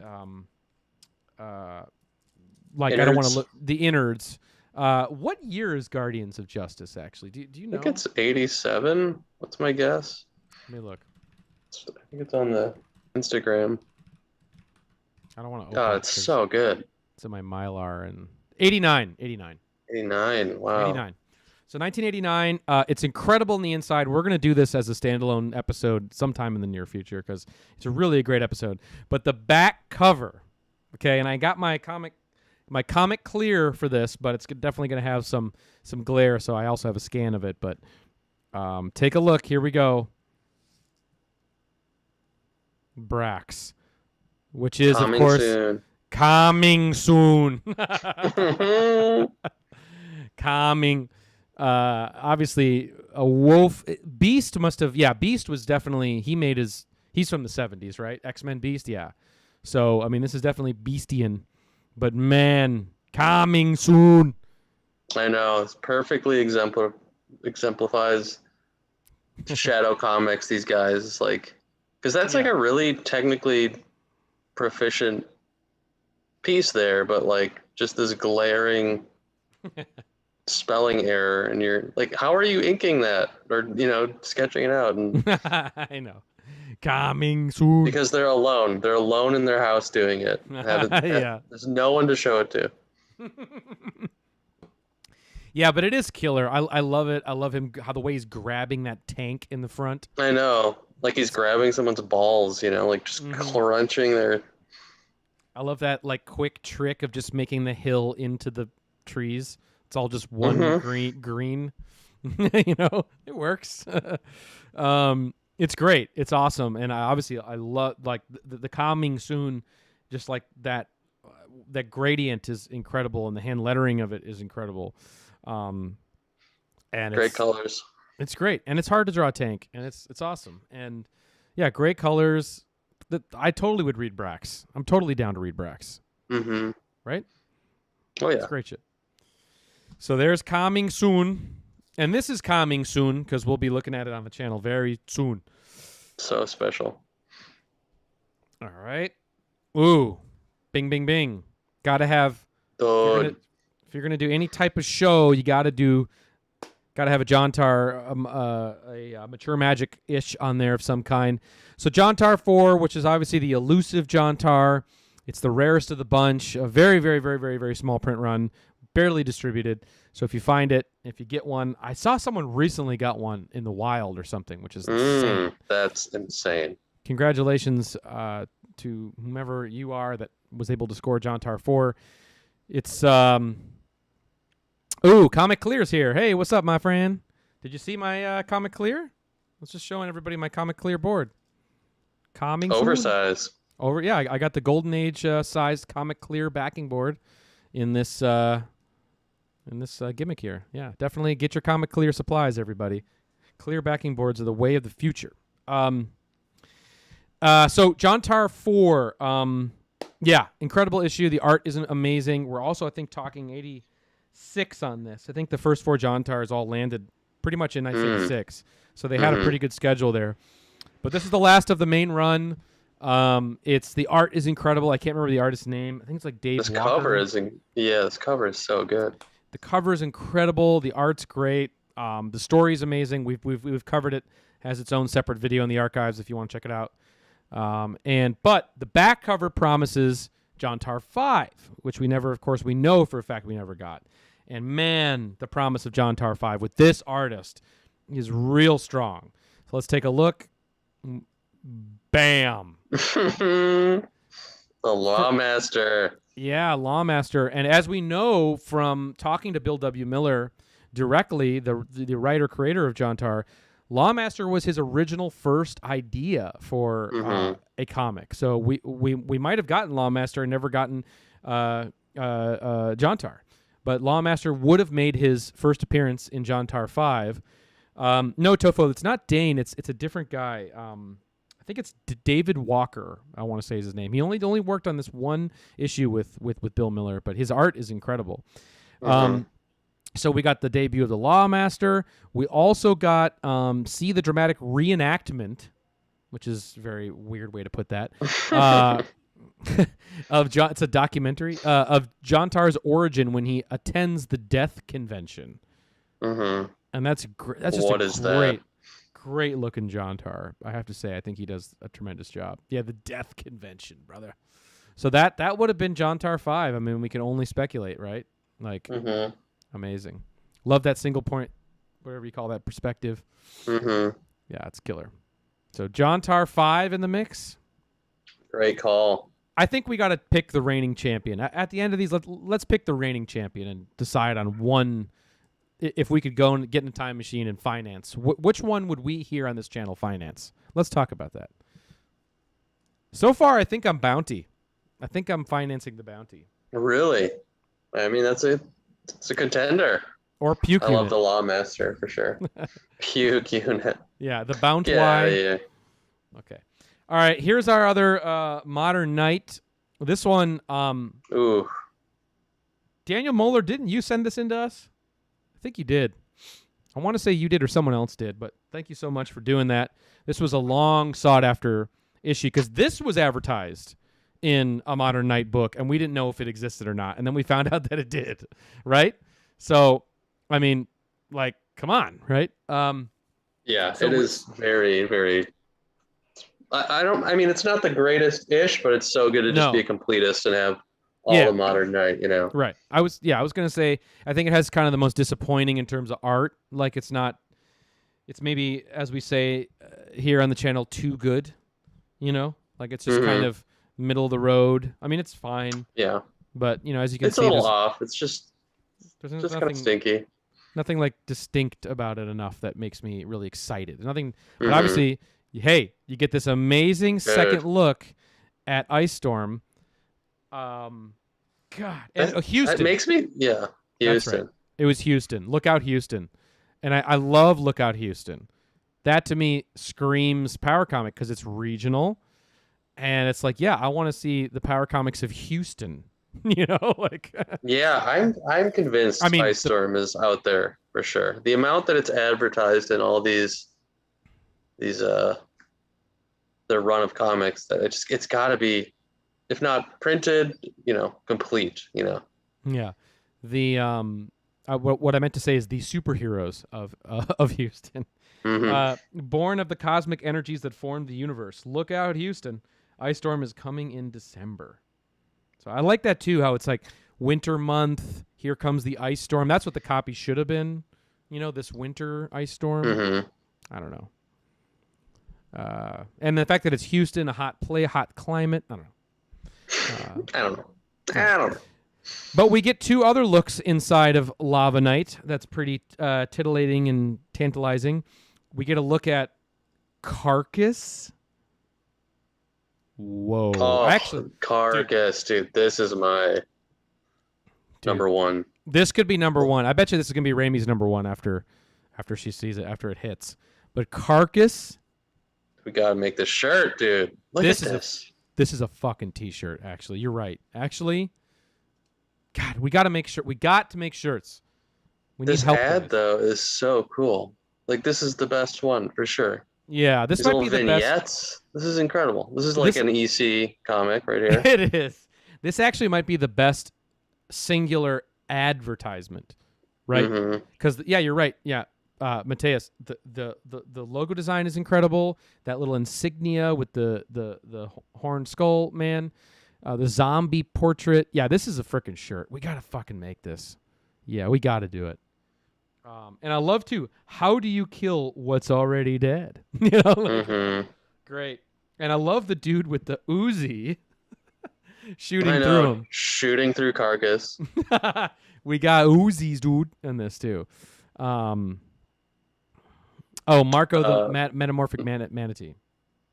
like innards. I don't want to look the innards. What year is Guardians of Justice actually? Do you know? I think it's 87. What's my guess? Let me look. I think it's on the Instagram. I don't want to. God, it's so good. It's in my Mylar and 89. 89. Wow. 89. So 1989. It's incredible on the inside. We're going to do this as a standalone episode sometime in the near future because it's really a great episode. But the back cover, okay, and I got my comic clear for this, but it's definitely going to have some glare, so I also have a scan of it. But take a look. Here we go. Brax, which is, of course, coming soon. Coming. Obviously, a wolf. Beast must have. Yeah, Beast was definitely. He's from the 70s, right? X-Men Beast. Yeah. So I mean, this is definitely Beastian. But man, coming soon. I know. It's perfectly exemplifies Shadow Comics. These guys, it's like, because that's like a really technically proficient piece there, but like just this glaring spelling error, and you're like, how are you inking that, or sketching it out? And I know. Coming soon. Because they're alone. They're alone in their house doing it. There's no one to show it to. Yeah, but it is killer. I love it. I love him, how the way he's grabbing that tank in the front. I know. Like he's grabbing someone's balls, like just crunching their... I love that like quick trick of just making the hill into the trees. It's all just one green. It works. It's great. It's awesome, and I love like the coming soon. Just like that gradient is incredible, and the hand lettering of it is incredible. And great colors. It's great, and it's hard to draw a tank, and it's awesome. And yeah, great colors. I totally would read Brax. I'm totally down to read Brax. Mm-hmm. Right? Oh yeah, it's great shit. So there's coming soon. And this is coming soon because we'll be looking at it on the channel very soon. So special. All right. Ooh. Bing, bing, bing. Got to have... If you're gonna do any type of show, you got to have a John Tar, a Mature Magic-ish on there of some kind. So John Tar 4, which is obviously the elusive John Tar. It's the rarest of the bunch. A very, very, very, very, very small print run. Barely distributed. So if you find it, if you get one, I saw someone recently got one in the wild or something, which is insane. That's insane. Congratulations to whomever you are that was able to score John Tar 4. It's Comic Clear's here. Hey, what's up, my friend? Did you see my Comic Clear? I was just showing everybody my Comic Clear board. Oversized. I got the Golden Age sized Comic Clear backing board in this gimmick here. Yeah, definitely get your Comic Clear supplies, everybody. Clear backing boards are the way of the future. So John Tar 4, Yeah, incredible issue. The art isn't amazing. We're also, I think, talking 86 on this. I think the first 4 Jontars all landed pretty much in 1986. So they had a pretty good schedule there. But this is the last of the main run. The art is incredible. I can't remember the artist's name. I think it's like Dave This Walker. cover is this cover is so good. The cover is incredible. The art's great. The story is amazing. We've covered it. Has its own separate video in the archives if you want to check it out. But the back cover promises Jontar 5, which we know for a fact we never got. And man, the promise of Jontar 5 with this artist is real strong. So let's take a look. Bam. The Lawmaster. Yeah, Lawmaster. And as we know from talking to Bill W. Miller directly, the writer-creator of Jontar, Lawmaster was his original first idea for a comic. So we might have gotten Lawmaster and never gotten Jontar. But Lawmaster would have made his first appearance in Jontar 5. No, Tofo, it's not Dane. It's a different guy. I think it's David Walker, I want to say is his name. He only worked on this one issue with Bill Miller, but his art is incredible. So we got the debut of the Lawmaster. We also got see the dramatic reenactment, which is a very weird way to put that. It's a documentary of Jontar's origin when he attends the Death Convention. And that's great. That's just great looking Jontar. I have to say, I think he does a tremendous job. Yeah, the Death Convention, brother. So that would have been Jontar 5. I mean, we can only speculate, right? Like, amazing. Love that single point, whatever you call that, perspective. Yeah, it's killer. So Jontar 5 in the mix. Great call. I think we got to pick the reigning champion. At the end of these, let's pick the reigning champion and decide on one. If we could go and get in a time machine and finance, which one would we here on this channel finance? Let's talk about that. So far, I think I'm Bounty. I think I'm financing the Bounty. Really? I mean, it's a contender. Or Puke Unit. I love the Lawmaster for sure. Puke Unit. Yeah, the Bounty. Yeah. Okay. All right, here's our other Modern Knight. This one, Ooh. Daniel Moeller, didn't you send this in to us? I think you did. I want to say you did or someone else did, but thank you so much for doing that. This was a long sought-after issue because this was advertised in a Modern Knight book, and we didn't know if it existed or not, and then we found out that it did, right? So, I mean, like, come on, right? Yeah, so it is very, very... I mean, it's not the greatest-ish, but it's so good to just be a completist and have all the Modern Knight, you know. Right. I was gonna say I think it has kind of the most disappointing in terms of art. Like it's maybe, as we say here on the channel, too good. You know, like it's just kind of middle of the road. I mean, it's fine. Yeah. But you know, as you can see, it's a little off. It's just kind of stinky. Nothing like distinct about it enough that makes me really excited. Nothing. But obviously, hey, you get this amazing second look at Ice Storm. God, and Houston. It makes me, Houston. That's right. It was Houston. Look Out Houston, and I love Look Out Houston. That to me screams power comic because it's regional, and it's like, yeah, I want to see the power comics of Houston. You know, like yeah, I'm convinced. I mean, Ice Storm is out there for sure. The amount that it's advertised in all these the run of comics, that it's got to be. If not printed, you know, complete, you know. Yeah. The what I meant to say is the superheroes of Houston. Born of the cosmic energies that formed the universe. Look out, Houston. Ice Storm is coming in December. So I like that too, how it's like winter month, here comes the ice storm. That's what the copy should have been, you know, this winter ice storm. I don't know. And the fact that it's Houston, a hot climate, I don't know. I don't know. But we get 2 other looks inside of Lava Knight. That's pretty titillating and tantalizing. We get a look at Carcass. Whoa. Oh, actually, Carcass, dude, this is my number one. This could be number one. I bet you this is going to be Ramey's number one after she sees it, after it hits. But Carcass. We got to make this shirt, dude. Look at this. This is a fucking t-shirt, actually. You're right. Actually, God, we got to make sure. We got to make shirts. We need This help, ad guys. though is so cool. Like this is the best one for sure. Yeah, this These might little be the vignettes. This is incredible. This is like This- an EC comic right here. best. It is. This actually might be the best singular advertisement, right? Mhm. Because yeah, you're right. Yeah, Mateus, the logo design is incredible. That little insignia with the horn skull man, the zombie portrait. Yeah, this is a freaking shirt. We gotta fucking make this. Yeah, we gotta do it. And I love too. How do you kill what's already dead? You know, like, Mhm. great. And I love the dude with the Uzi shooting I through know. him. Shooting through Carcass. We got Uzis, dude, in this too. Marco the metamorphic manatee.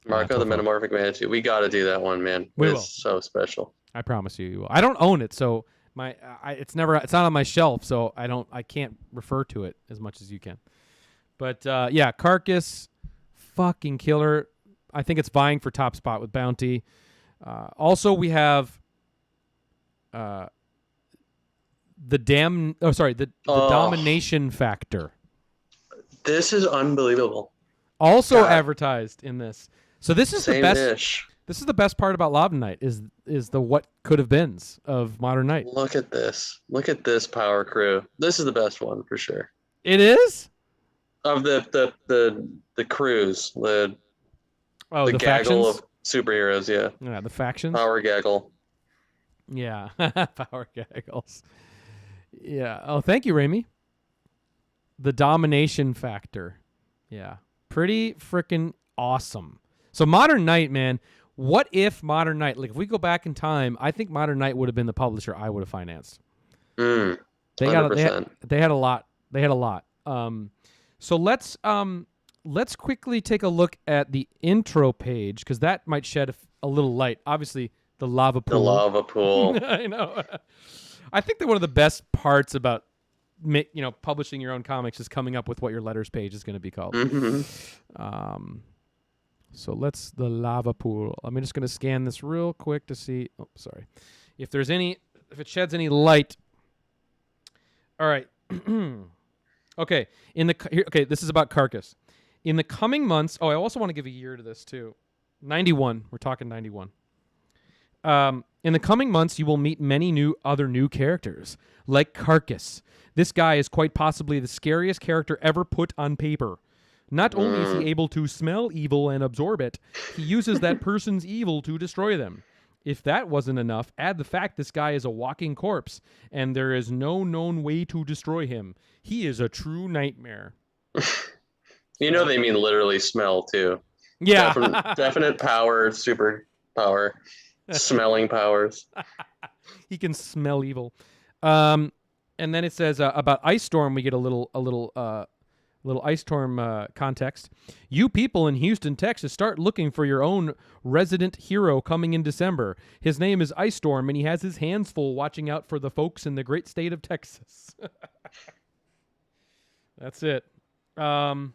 Marco the Metamorphic Manatee. We got to do that one, man. We It's will. so special. I promise you will. I don't own it, so it's not on my shelf, so I can't refer to it as much as you can. But yeah, Carcass, fucking killer. I think it's vying for top spot with Bounty. Also, we have the domination factor. This is unbelievable. Also God. advertised in this. So this is the best. Same-ish. This is the best part about Lava Knight is the what could have beens of Modern Night. Look at this. Look at this power crew. This is the best one for sure. It is? Of the crews, the The gaggle factions? of superheroes, yeah. Yeah, the factions. Power gaggle. Yeah, power gaggles. Yeah. Oh, thank you, Raimi. The domination factor. Yeah. Pretty freaking awesome. So Modern Night, man. What if Modern Night, like if we go back in time, I think Modern Night would have been the publisher I would have financed. Mm, They 100%. they had a lot. They had a lot. So let's quickly take a look at the intro page because that might shed a little light. Obviously, the lava pool. The lava pool. I know. I think that one of the best parts about publishing your own comics is coming up with what your letters page is going to be called. Mm-hmm. So the lava pool. I'm just going to scan this real quick to see. Oh, sorry. If it sheds any light. All right. Okay. This is about Carcass. In the coming months. Oh, I also want to give a year to this too. 91. We're talking 91. In the coming months, you will meet many other new characters, like Carcass. This guy is quite possibly the scariest character ever put on paper. Not only is he able to smell evil and absorb it, he uses that person's evil to destroy them. If that wasn't enough, add the fact this guy is a walking corpse, and there is no known way to destroy him. He is a true nightmare. You know they mean literally smell, too. Yeah. Definite power, super power, smelling powers. He can smell evil. And then it says about Ice Storm, we get a little Ice Storm context. You people in Houston, Texas, start looking for your own resident hero coming in December. His name is Ice Storm, and he has his hands full watching out for the folks in the great state of Texas. That's it. And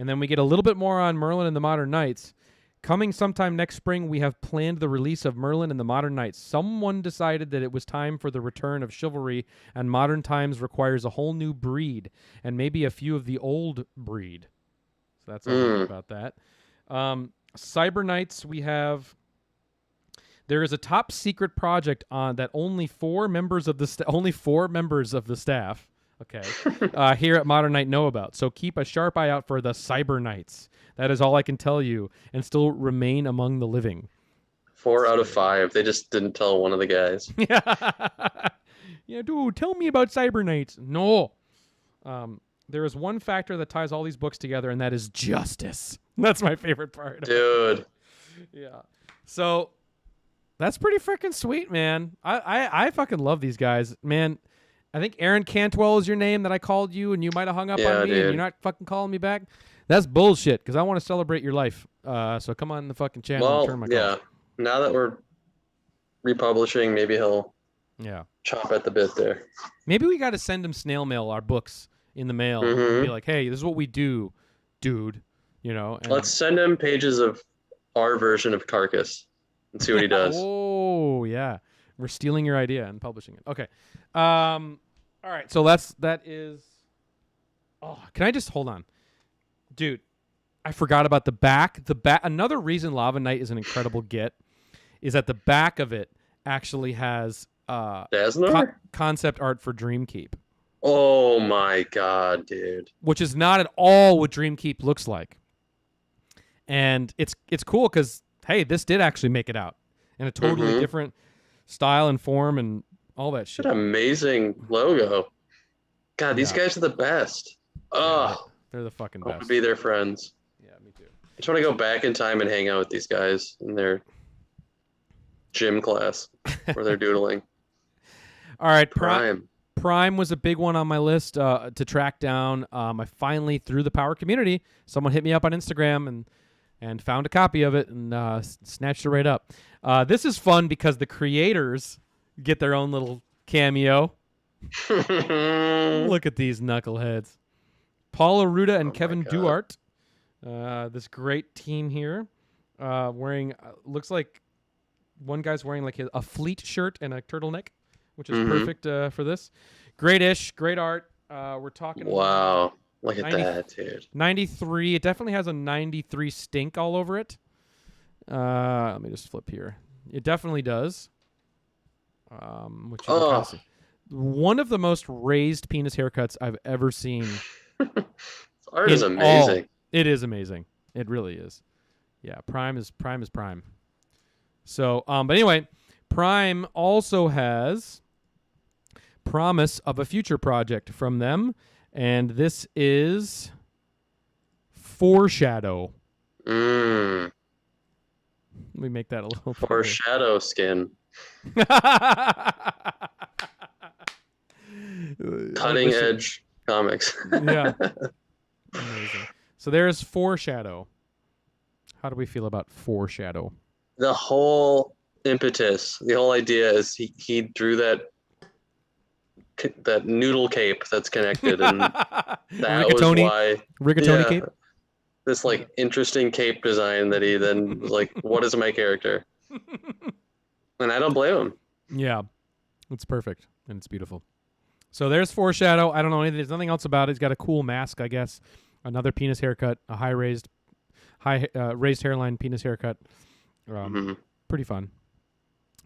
then we get a little bit more on Merlin and the Modern Knights. Coming sometime next spring, we have planned the release of Merlin and the Modern Knights. Someone decided that it was time for the return of chivalry, and modern times requires a whole new breed, and maybe a few of the old breed. So that's all about that. Cyber Knights, we have... There is a top secret project on that only four members of the staff, okay, here at Modern Night know about. So keep a sharp eye out for the Cyber Knights. That is all I can tell you, and still remain among the living. 4 out of 5. They just didn't tell one of the guys. Yeah, dude, tell me about Cyber Knights. No. There is one factor that ties all these books together, and that is justice. That's my favorite part. Dude. Yeah. So that's pretty freaking sweet, man. I fucking love these guys, man. I think Aaron Cantwell is your name that I called you, and you might have hung up on me, and you're not fucking calling me back. That's bullshit, because I want to celebrate your life. So come on the fucking channel and turn my calls. Now that we're republishing, maybe he'll chop at the bit there. Maybe we got to send him snail mail our books in the mail. And be like, hey, this is what we do, dude. And let's send him pages of our version of Carcass. and see what he does. Oh yeah, we're stealing your idea and publishing it. Okay. All right. So that is. Oh, can I just hold on, dude? I forgot about the back. The back. Another reason Lava Knight is an incredible get is that the back of it actually has concept art for Dreamkeep. Oh my god, dude! Which is not at all what Dreamkeep looks like. And it's cool because hey, this did actually make it out in a totally different style and form and all that shit. What an amazing logo! God, these guys are the best. Oh, they're the fucking I best. want to be their friends. Yeah, me too. I just want to go back in time and hang out with these guys in their gym class where they're doodling. All right, Prime was a big one on my list to track down. I finally, through the Power community, someone hit me up on Instagram and found a copy of it and snatched it right up. This is fun because the creators get their own little cameo. Look at these knuckleheads. Paul Aruda and Kevin Duarte. This great team here. Wearing, looks like one guy's wearing like a fleet shirt and a turtleneck, which is perfect for this. Great-ish, great art. We're talking. Wow. Look at that, dude. 93. It definitely has a 93 stink all over it. Let me just flip here. It definitely does. Which you can kind of see. One of the most raised penis haircuts I've ever seen. Art is amazing. It is amazing. It really is. Yeah, Prime is prime. So, but anyway, Prime also has promise of a future project from them, and this is Foreshadow. Let me make that a little Foreshadow skin. Cutting edge comics. Yeah. Amazing. So there's Foreshadow. How do we feel about Foreshadow? The whole impetus, the whole idea is he drew that noodle cape that's connected, and that was why rigatoni cape. This like interesting cape design that he then was like, "What is my character?" And I don't blame him. Yeah, it's perfect and it's beautiful. So there's Foreshadow. I don't know anything. There's nothing else about it. He's got a cool mask, I guess. Another penis haircut, a high raised hairline penis haircut. Pretty fun.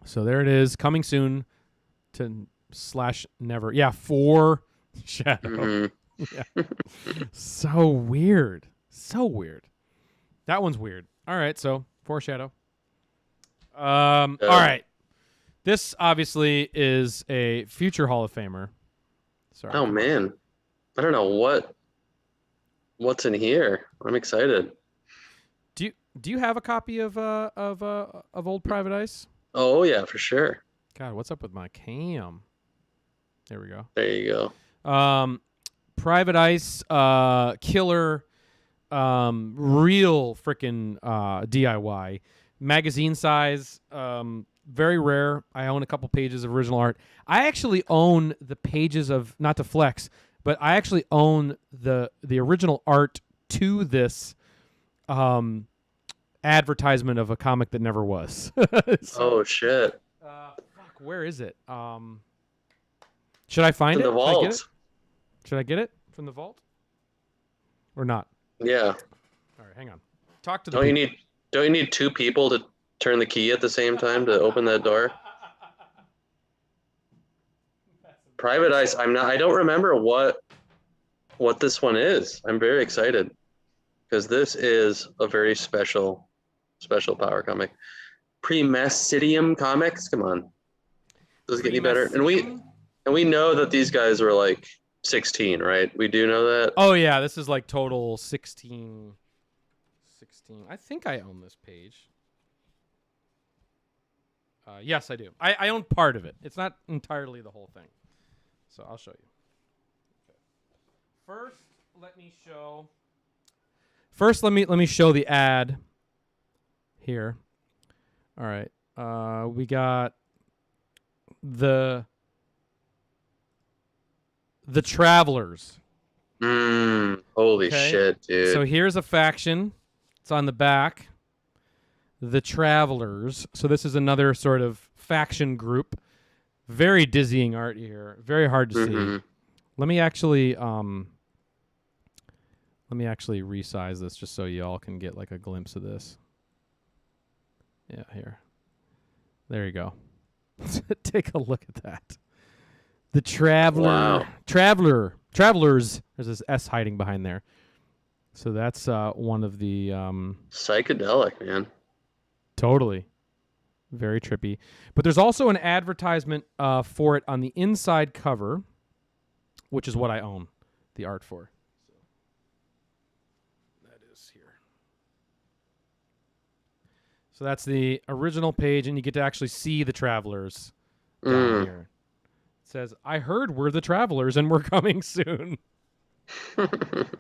So there it is, coming soon to /never. Yeah, Foreshadow. Yeah. So weird. That one's weird. All right, so Foreshadow. All right. This obviously is a future Hall of Famer. Sorry. Oh man, I don't know what's in here. I'm excited. Do you have a copy of old Private Ice? Oh yeah, for sure. God, what's up with my cam? There we go. There you go. Private Ice, killer, real freaking DIY, magazine size. Very rare. I own a couple pages of original art. I actually own the pages of, not to flex, but I actually own the original art to this advertisement of a comic that never was. Oh shit. Fuck, where is it? Should I find it? The vault. Should I get it from the vault? Or not? Yeah. All right, hang on. Talk to the Don't you need two people to turn the key at the same time to open that door? Private Ice, I don't remember what this one is. I'm very excited because this is a very special Power comic. Premestidium Comics, come on. Does it get any better? And we know that these guys were like 16, right? We do know that. Oh yeah, this is like total 16. I think I own this page. Yes, I do. I own part of it. It's not entirely the whole thing. So I'll show you. Okay. First, let me show the ad here. All right. We got the Travelers. Holy shit, dude. So here's a faction. It's on the back. the Travelers. So this is another sort of faction group. Very dizzying art here. Very hard to see. Let me actually resize this just so y'all can get like a glimpse of this. Yeah, here. There you go. Take a look at that. The Travelers. There's this S hiding behind there. So that's one of the psychedelic, man. Totally. Very trippy. But there's also an advertisement for it on the inside cover, which is what I own the art for. So that is here. So that's the original page, and you get to actually see the Travelers down here. It says, "I heard we're the Travelers, and we're coming soon."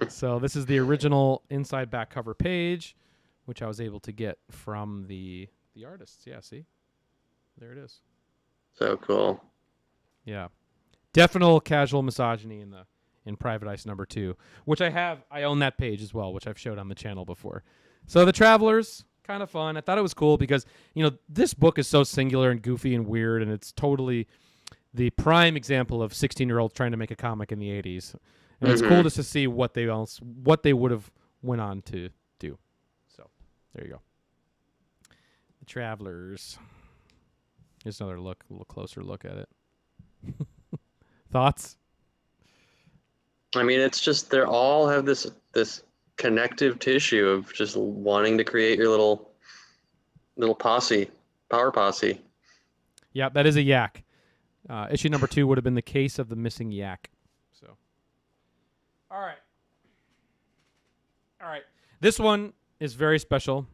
So this is the original inside back cover page, which I was able to get from the artists. Yeah, see? There it is. So cool. Yeah. Definite casual misogyny in Private Ice #2, which I own that page as well, which I've showed on the channel before. So the Travelers, kind of fun. I thought it was cool because, this book is so singular and goofy and weird, and it's totally the prime example of 16-year-olds trying to make a comic in the 80s. And it's cool just to see what they would have went on to do. So there you go. The Travelers. Here's another a little closer look at it. Thoughts? I mean, it's just they all have this connective tissue of just wanting to create your little posse, power posse. Yeah, that is a yak. Issue #2 would have been the case of the missing yak. So, all right. This one is very special.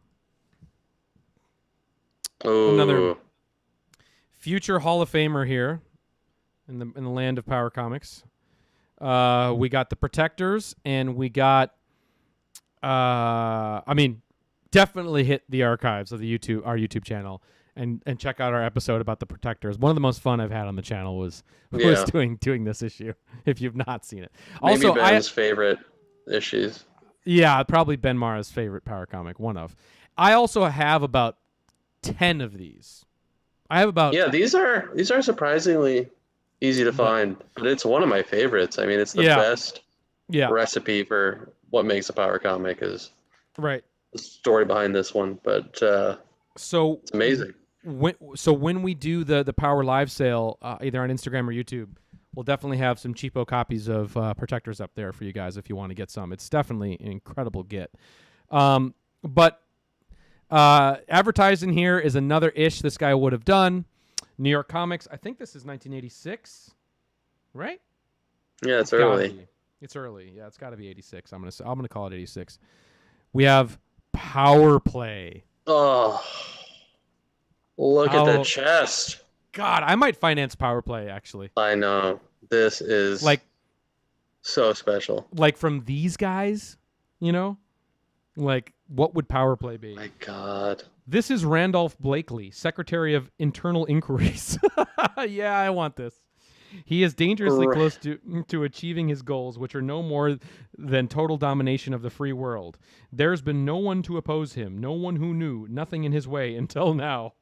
Oh. Another future Hall of Famer here in the land of Power Comics. We got the Protectors, and we got definitely hit the archives of our YouTube channel and check out our episode about the Protectors. One of the most fun I've had on the channel was doing this issue, if you've not seen it. Maybe also, Ben's favorite issues. Yeah, probably Ben Marra's favorite Power comic, one of. I also have about 10 of these. I have about... Yeah, these are surprisingly easy to find, but it's one of my favorites. I mean, it's the best recipe for what makes a Power comic is right. The story behind this one, but so it's amazing. When we do the Power Live sale, either on Instagram or YouTube, we'll definitely have some cheapo copies of Protectors up there for you guys if you want to get some. It's definitely an incredible get. But advertised in here is another ish this guy would have done. New York Comics. I think this is 1986, right? Yeah, it's early. It's early. Yeah, it's got to be 86. I'm gonna call it 86. We have Power Play. Oh, look at that chest. God, I might finance Power Play, actually. I know. This is so special. Like from these guys, Like, what would Power Play be? My God. This is Randolph Blakely, Secretary of Internal Inquiries. Yeah, I want this. He is dangerously close to achieving his goals, which are no more than total domination of the free world. There's been no one to oppose him, no one who knew, nothing in his way until now.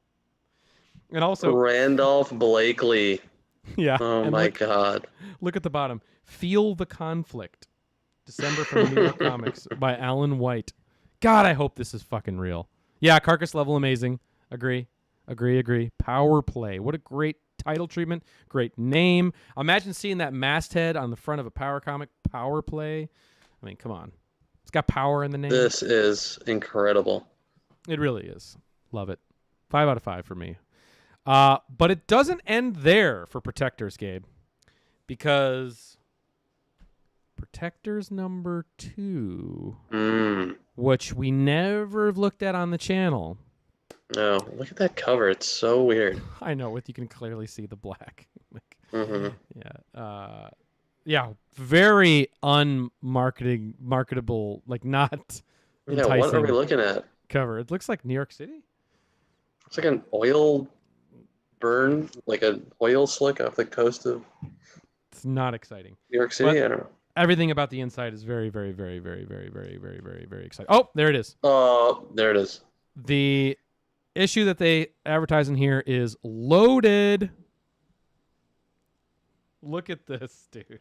And also... Randolph Blakely. Yeah. Oh, my God. Look at the bottom. Feel the Conflict. December from New York Comics by Alan White. God, I hope this is fucking real. Yeah, Carcass level amazing. Agree. Power Play. What a great title treatment. Great name. Imagine seeing that masthead on the front of a Power comic. Power Play. I mean, come on. It's got power in the name. This is incredible. It really is. Love it. 5 out of 5 for me. But it doesn't end there for Protectors, Gabe. Because Protectors #2, which we never looked at on the channel. No, look at that cover. It's so weird. I know. You can clearly see the black. Mm-hmm. Yeah, very marketable, like not enticing. What are we looking at? Cover. It looks like New York City. It's like an oil burn, like an oil slick off the coast of... It's not exciting. New York City? I don't know. Everything about the inside is very, very, very, very, very, very, very, very, very exciting. Oh, there it is. Oh, there it is. The issue that they advertise in here is loaded. Look at this, dude.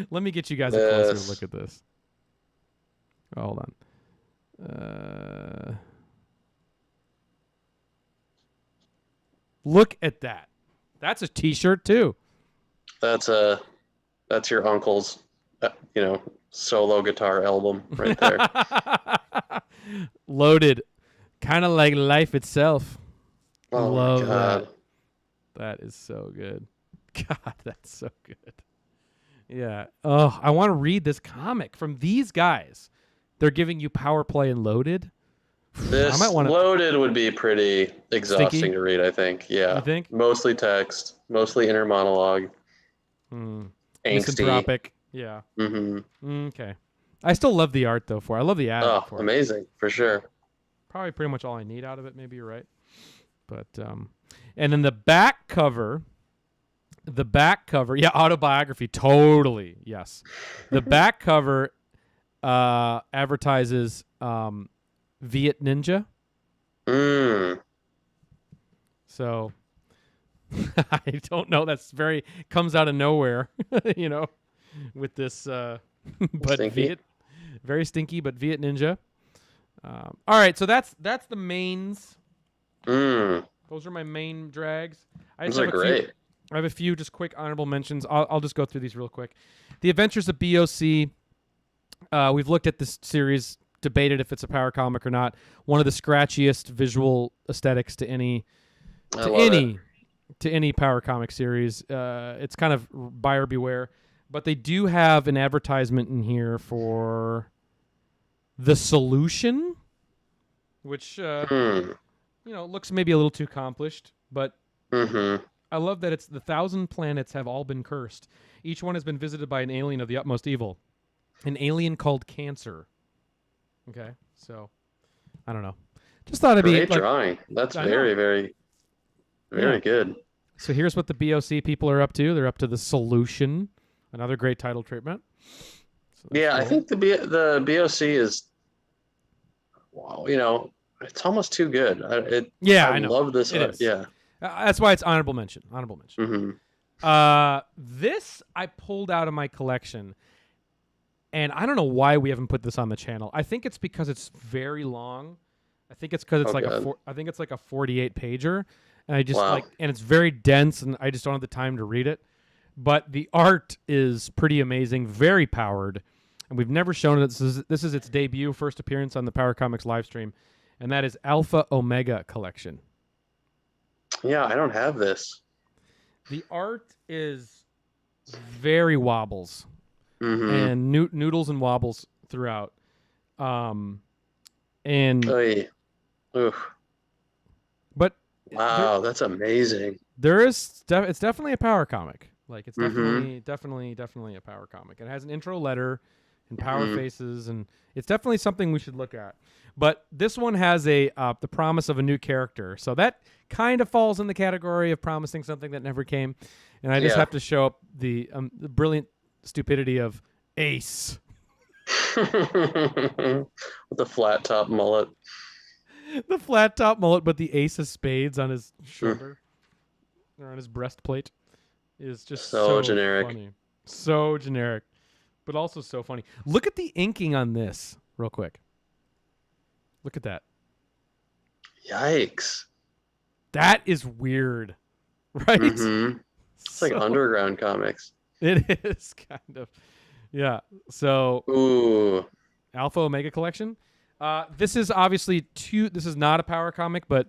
Let me get you guys a closer look at this. Oh, hold on. Look at that. That's a T-shirt too. That's your uncle's, solo guitar album right there. Loaded, kind of like life itself. Oh Love my God. That is so good. God, that's so good. Yeah. Oh, I want to read this comic from these guys. They're giving you Power Play and Loaded. This Loaded would be pretty exhausting Stinky? to read, I think. Yeah. You think? Mostly text, mostly inner monologue. Angsty. Misanthropic. Yeah. Mm-hmm. Okay. I still love the art, though, I love the ad. Oh, amazing, for sure. Probably pretty much all I need out of it. Maybe you're right. But, and then the back cover, yeah, autobiography, totally, yes. The back cover advertises Viet Ninja. So I don't know. That's comes out of nowhere, with this. But Stinky. Very stinky, but Viet Ninja. All right, so that's the mains. Those are my main drags. Those are great. I have a few just quick honorable mentions. I'll just go through these real quick. The Adventures of BOC. We've looked at this series, debated if it's a power comic or not. One of the scratchiest visual aesthetics to any power comic series. It's kind of buyer beware, but they do have an advertisement in here for The Solution, which looks maybe a little too accomplished, but I love that it's the 1,000 planets have all been cursed. Each one has been visited by an alien of the utmost evil, an alien called Cancer. Okay, so I don't know. Just thought it'd be great drawing. That's very, very, very good. So here's what the BOC people are up to. They're up to The Solution, another great title treatment. So cool. I think the BOC is, wow, it's almost too good. I know. Love this. Yeah. That's why it's honorable mention. This I pulled out of my collection, and I don't know why we haven't put this on the channel. I think it's because it's very long. I think it's because it's like a 48 pager, and I just and it's very dense, and I just don't have the time to read it. But the art is pretty amazing, very powered, and we've never shown it. This is its debut, first appearance on the Power Comics live stream, and that is Alpha Omega Collection. Yeah, I don't have this. The art is very wobbles and noodles and wobbles throughout. But wow, that's amazing. It's definitely a power comic. Like it's definitely a power comic. It has an intro letter and power faces, and it's definitely something we should look at. But this one has the promise of a new character, so that kind of falls in the category of promising something that never came. And I just have to show up the brilliant stupidity of Ace with the flat top mullet. The flat top mullet, but the ace of spades on his shoulder or on his breastplate is just so generic. Funny. So generic, but also so funny. Look at the inking on this real quick. Look at that. Yikes. That is weird, right? It's like underground comics. It is kind of. Yeah. So ooh. Alpha Omega Collection. This is obviously this is not a power comic, but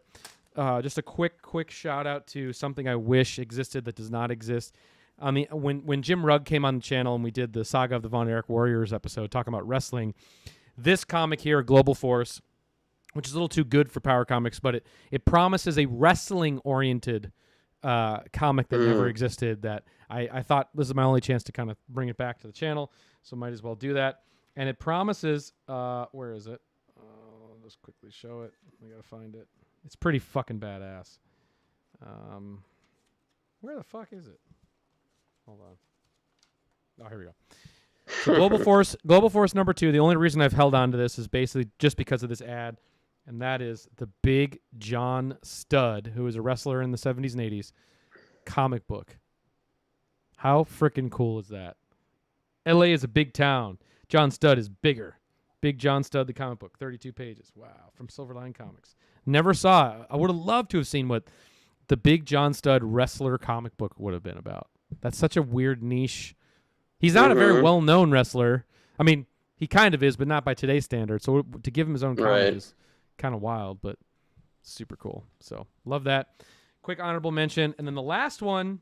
just a quick shout out to something I wish existed that does not exist. When Jim Rugg came on the channel and we did the Saga of the Von Erich Warriors episode talking about wrestling, this comic here, Global Force, which is a little too good for power comics, but it promises a wrestling oriented comic that never existed. That I thought this is my only chance to kind of bring it back to the channel, so might as well do that. And it promises, where is it? I'll just quickly show it. I gotta find it. It's pretty fucking badass. Where the fuck is it? Hold on. Oh, here we go. So Global Force number 2. The only reason I've held on to this is basically just because of this ad. and that is the Big John Studd, who was a wrestler in the 70s and 80s, comic book. How freaking cool is that? LA is a big town. John Studd is bigger. Big John Studd, the comic book, 32 pages. Wow, from Silverline Comics. Never saw it. I would have loved to have seen what the Big John Studd wrestler comic book would have been about. That's such a weird niche. He's not a very well-known wrestler. I mean, he kind of is, but not by today's standards. So to give him his own comic is kind of wild, but super cool. So love that. Quick honorable mention. And then the last one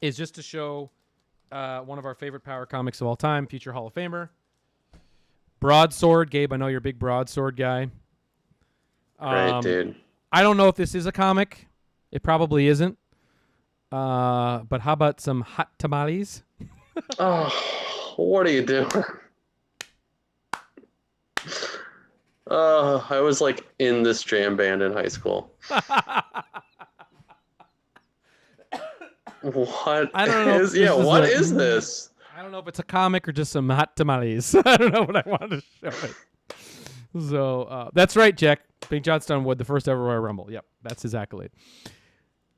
is just to show one of our favorite power comics of all time, future Hall of Famer. Broadsword. Gabe, I know you're a big Broadsword guy. Right, dude. I don't know if this is a comic. It probably isn't. But how about some hot tamales? Oh, what are you doing? I was like in this jam band in high school. What I don't know. What is this? I don't know if it's a comic or just some hot tamales. I don't know what I wanted to show it. So that's right, Jack. Big John Studd, the first ever Royal Rumble. Yep, that's his accolade.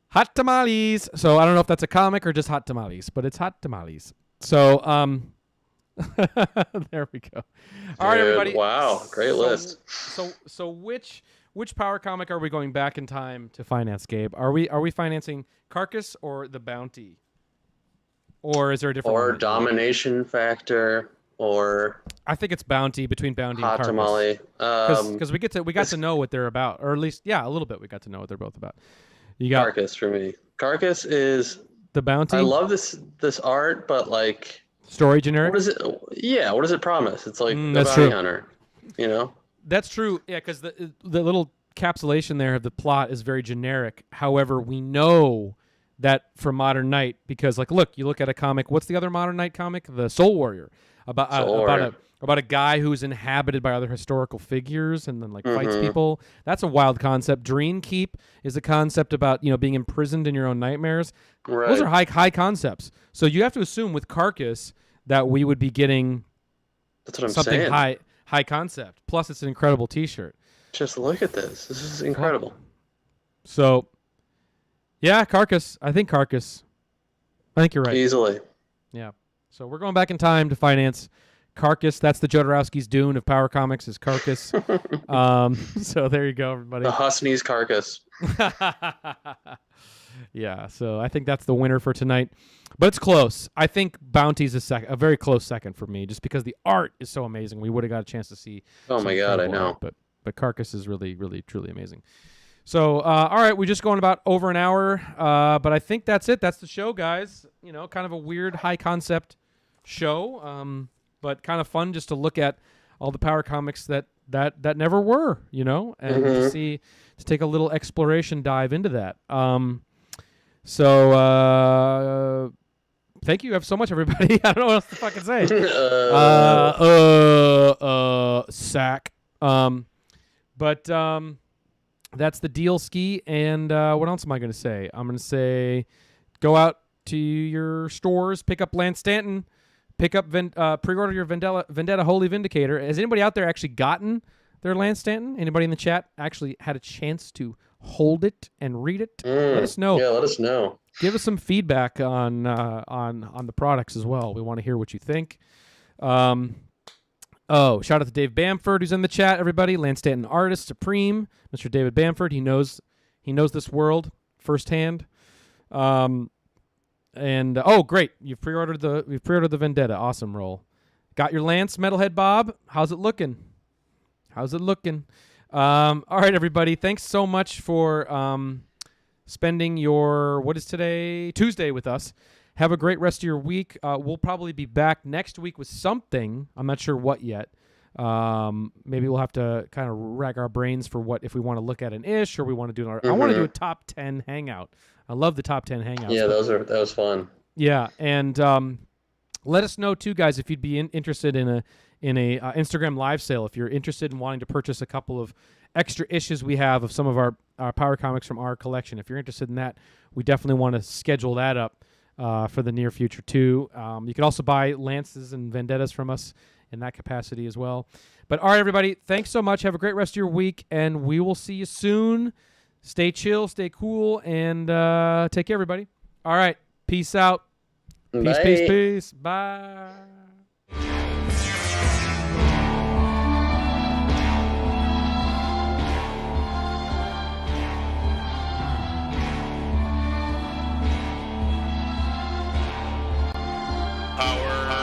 Hot tamales. So I don't know if that's a comic or just hot tamales, but it's hot tamales. So there we go. All right, everybody. Wow, great list. So which power comic are we going back in time to finance, Gabe? Are we financing Carcass or the Bounty? Or is there a different or one? Domination Factor or I think it's Bounty, between Bounty Hot and Tamale. Carcass. Because we got to know what they're about, or at least a little bit we got to know what they're both about. You got Carcass for me. Carcass is the Bounty. I love this art, but like story generic. What is it? Yeah, what does it promise? It's like the that's bounty true. hunter, you know? That's true. Yeah, because the little capsulation there of the plot is very generic. However, we know that for Modern Night, because like, look, you look at a comic. What's the other Modern Night comic? The Soul Warrior, about a guy who's inhabited by other historical figures and then like fights people. That's a wild concept. Dream Keep is a concept about being imprisoned in your own nightmares. Right. Those are high concepts. So you have to assume with Carcass that we would be getting That's what I'm something saying. high concept. Plus, it's an incredible T-shirt. Just look at this. This is incredible. So, yeah, Carcass. I think Carcass. I think you're right. Easily. Yeah. So we're going back in time to finance Carcass. That's the Jodorowsky's Dune of Power Comics is Carcass. So there you go, everybody. The Husney's Carcass. Yeah. So I think that's the winner for tonight. But it's close. I think Bounty's a very close second for me, just because the art is so amazing. We would have got a chance to see. Oh my God, I know. Art, but Carcass is really, really, truly amazing. So, all right, we're just going about over an hour, but I think that's it. That's the show, guys. Kind of a weird, high concept show, but kind of fun just to look at all the power comics that never were, and to take a little exploration dive into that. So thank you so much, everybody. I don't know what else to fucking say. Sack. But that's the deal, Ski. And what else am I going to say? I'm going to say go out to your stores, pick up Lance Stanton, pick up pre-order your Vendetta Holy Vindicator. Has anybody out there actually gotten their Lance Stanton? Anybody in the chat actually had a chance to hold it and read it? Let us know. Yeah, let us know. Give us some feedback on the products as well. We want to hear what you think. Shout out to Dave Bamford, who's in the chat, everybody. Lance Stanton artist, supreme, Mr. David Bamford. He knows this world firsthand. Great. You've pre-ordered the Vendetta. Awesome roll. Got your Lance, Metalhead Bob. How's it looking? All right, everybody. Thanks so much for spending your, what is today? Tuesday with us. Have a great rest of your week. We'll probably be back next week with something. I'm not sure what yet. Maybe we'll have to kind of rack our brains for what, if we want to look at an ish or we want to do I want to do a top 10 hangout. I love the top 10 hangouts. Yeah, that was fun. Yeah, and let us know too, guys, if you'd be interested in a Instagram live sale. If you're interested in wanting to purchase a couple of extra issues we have of some of our power comics from our collection, if you're interested in that, we definitely want to schedule that up for the near future too. You can also buy Lances and Vendettas from us in that capacity as well. But all right, everybody, thanks so much. Have a great rest of your week, and we will see you soon. Stay chill, stay cool, and take care, everybody. All right, peace out. Peace, Bye. peace, peace. Bye. Power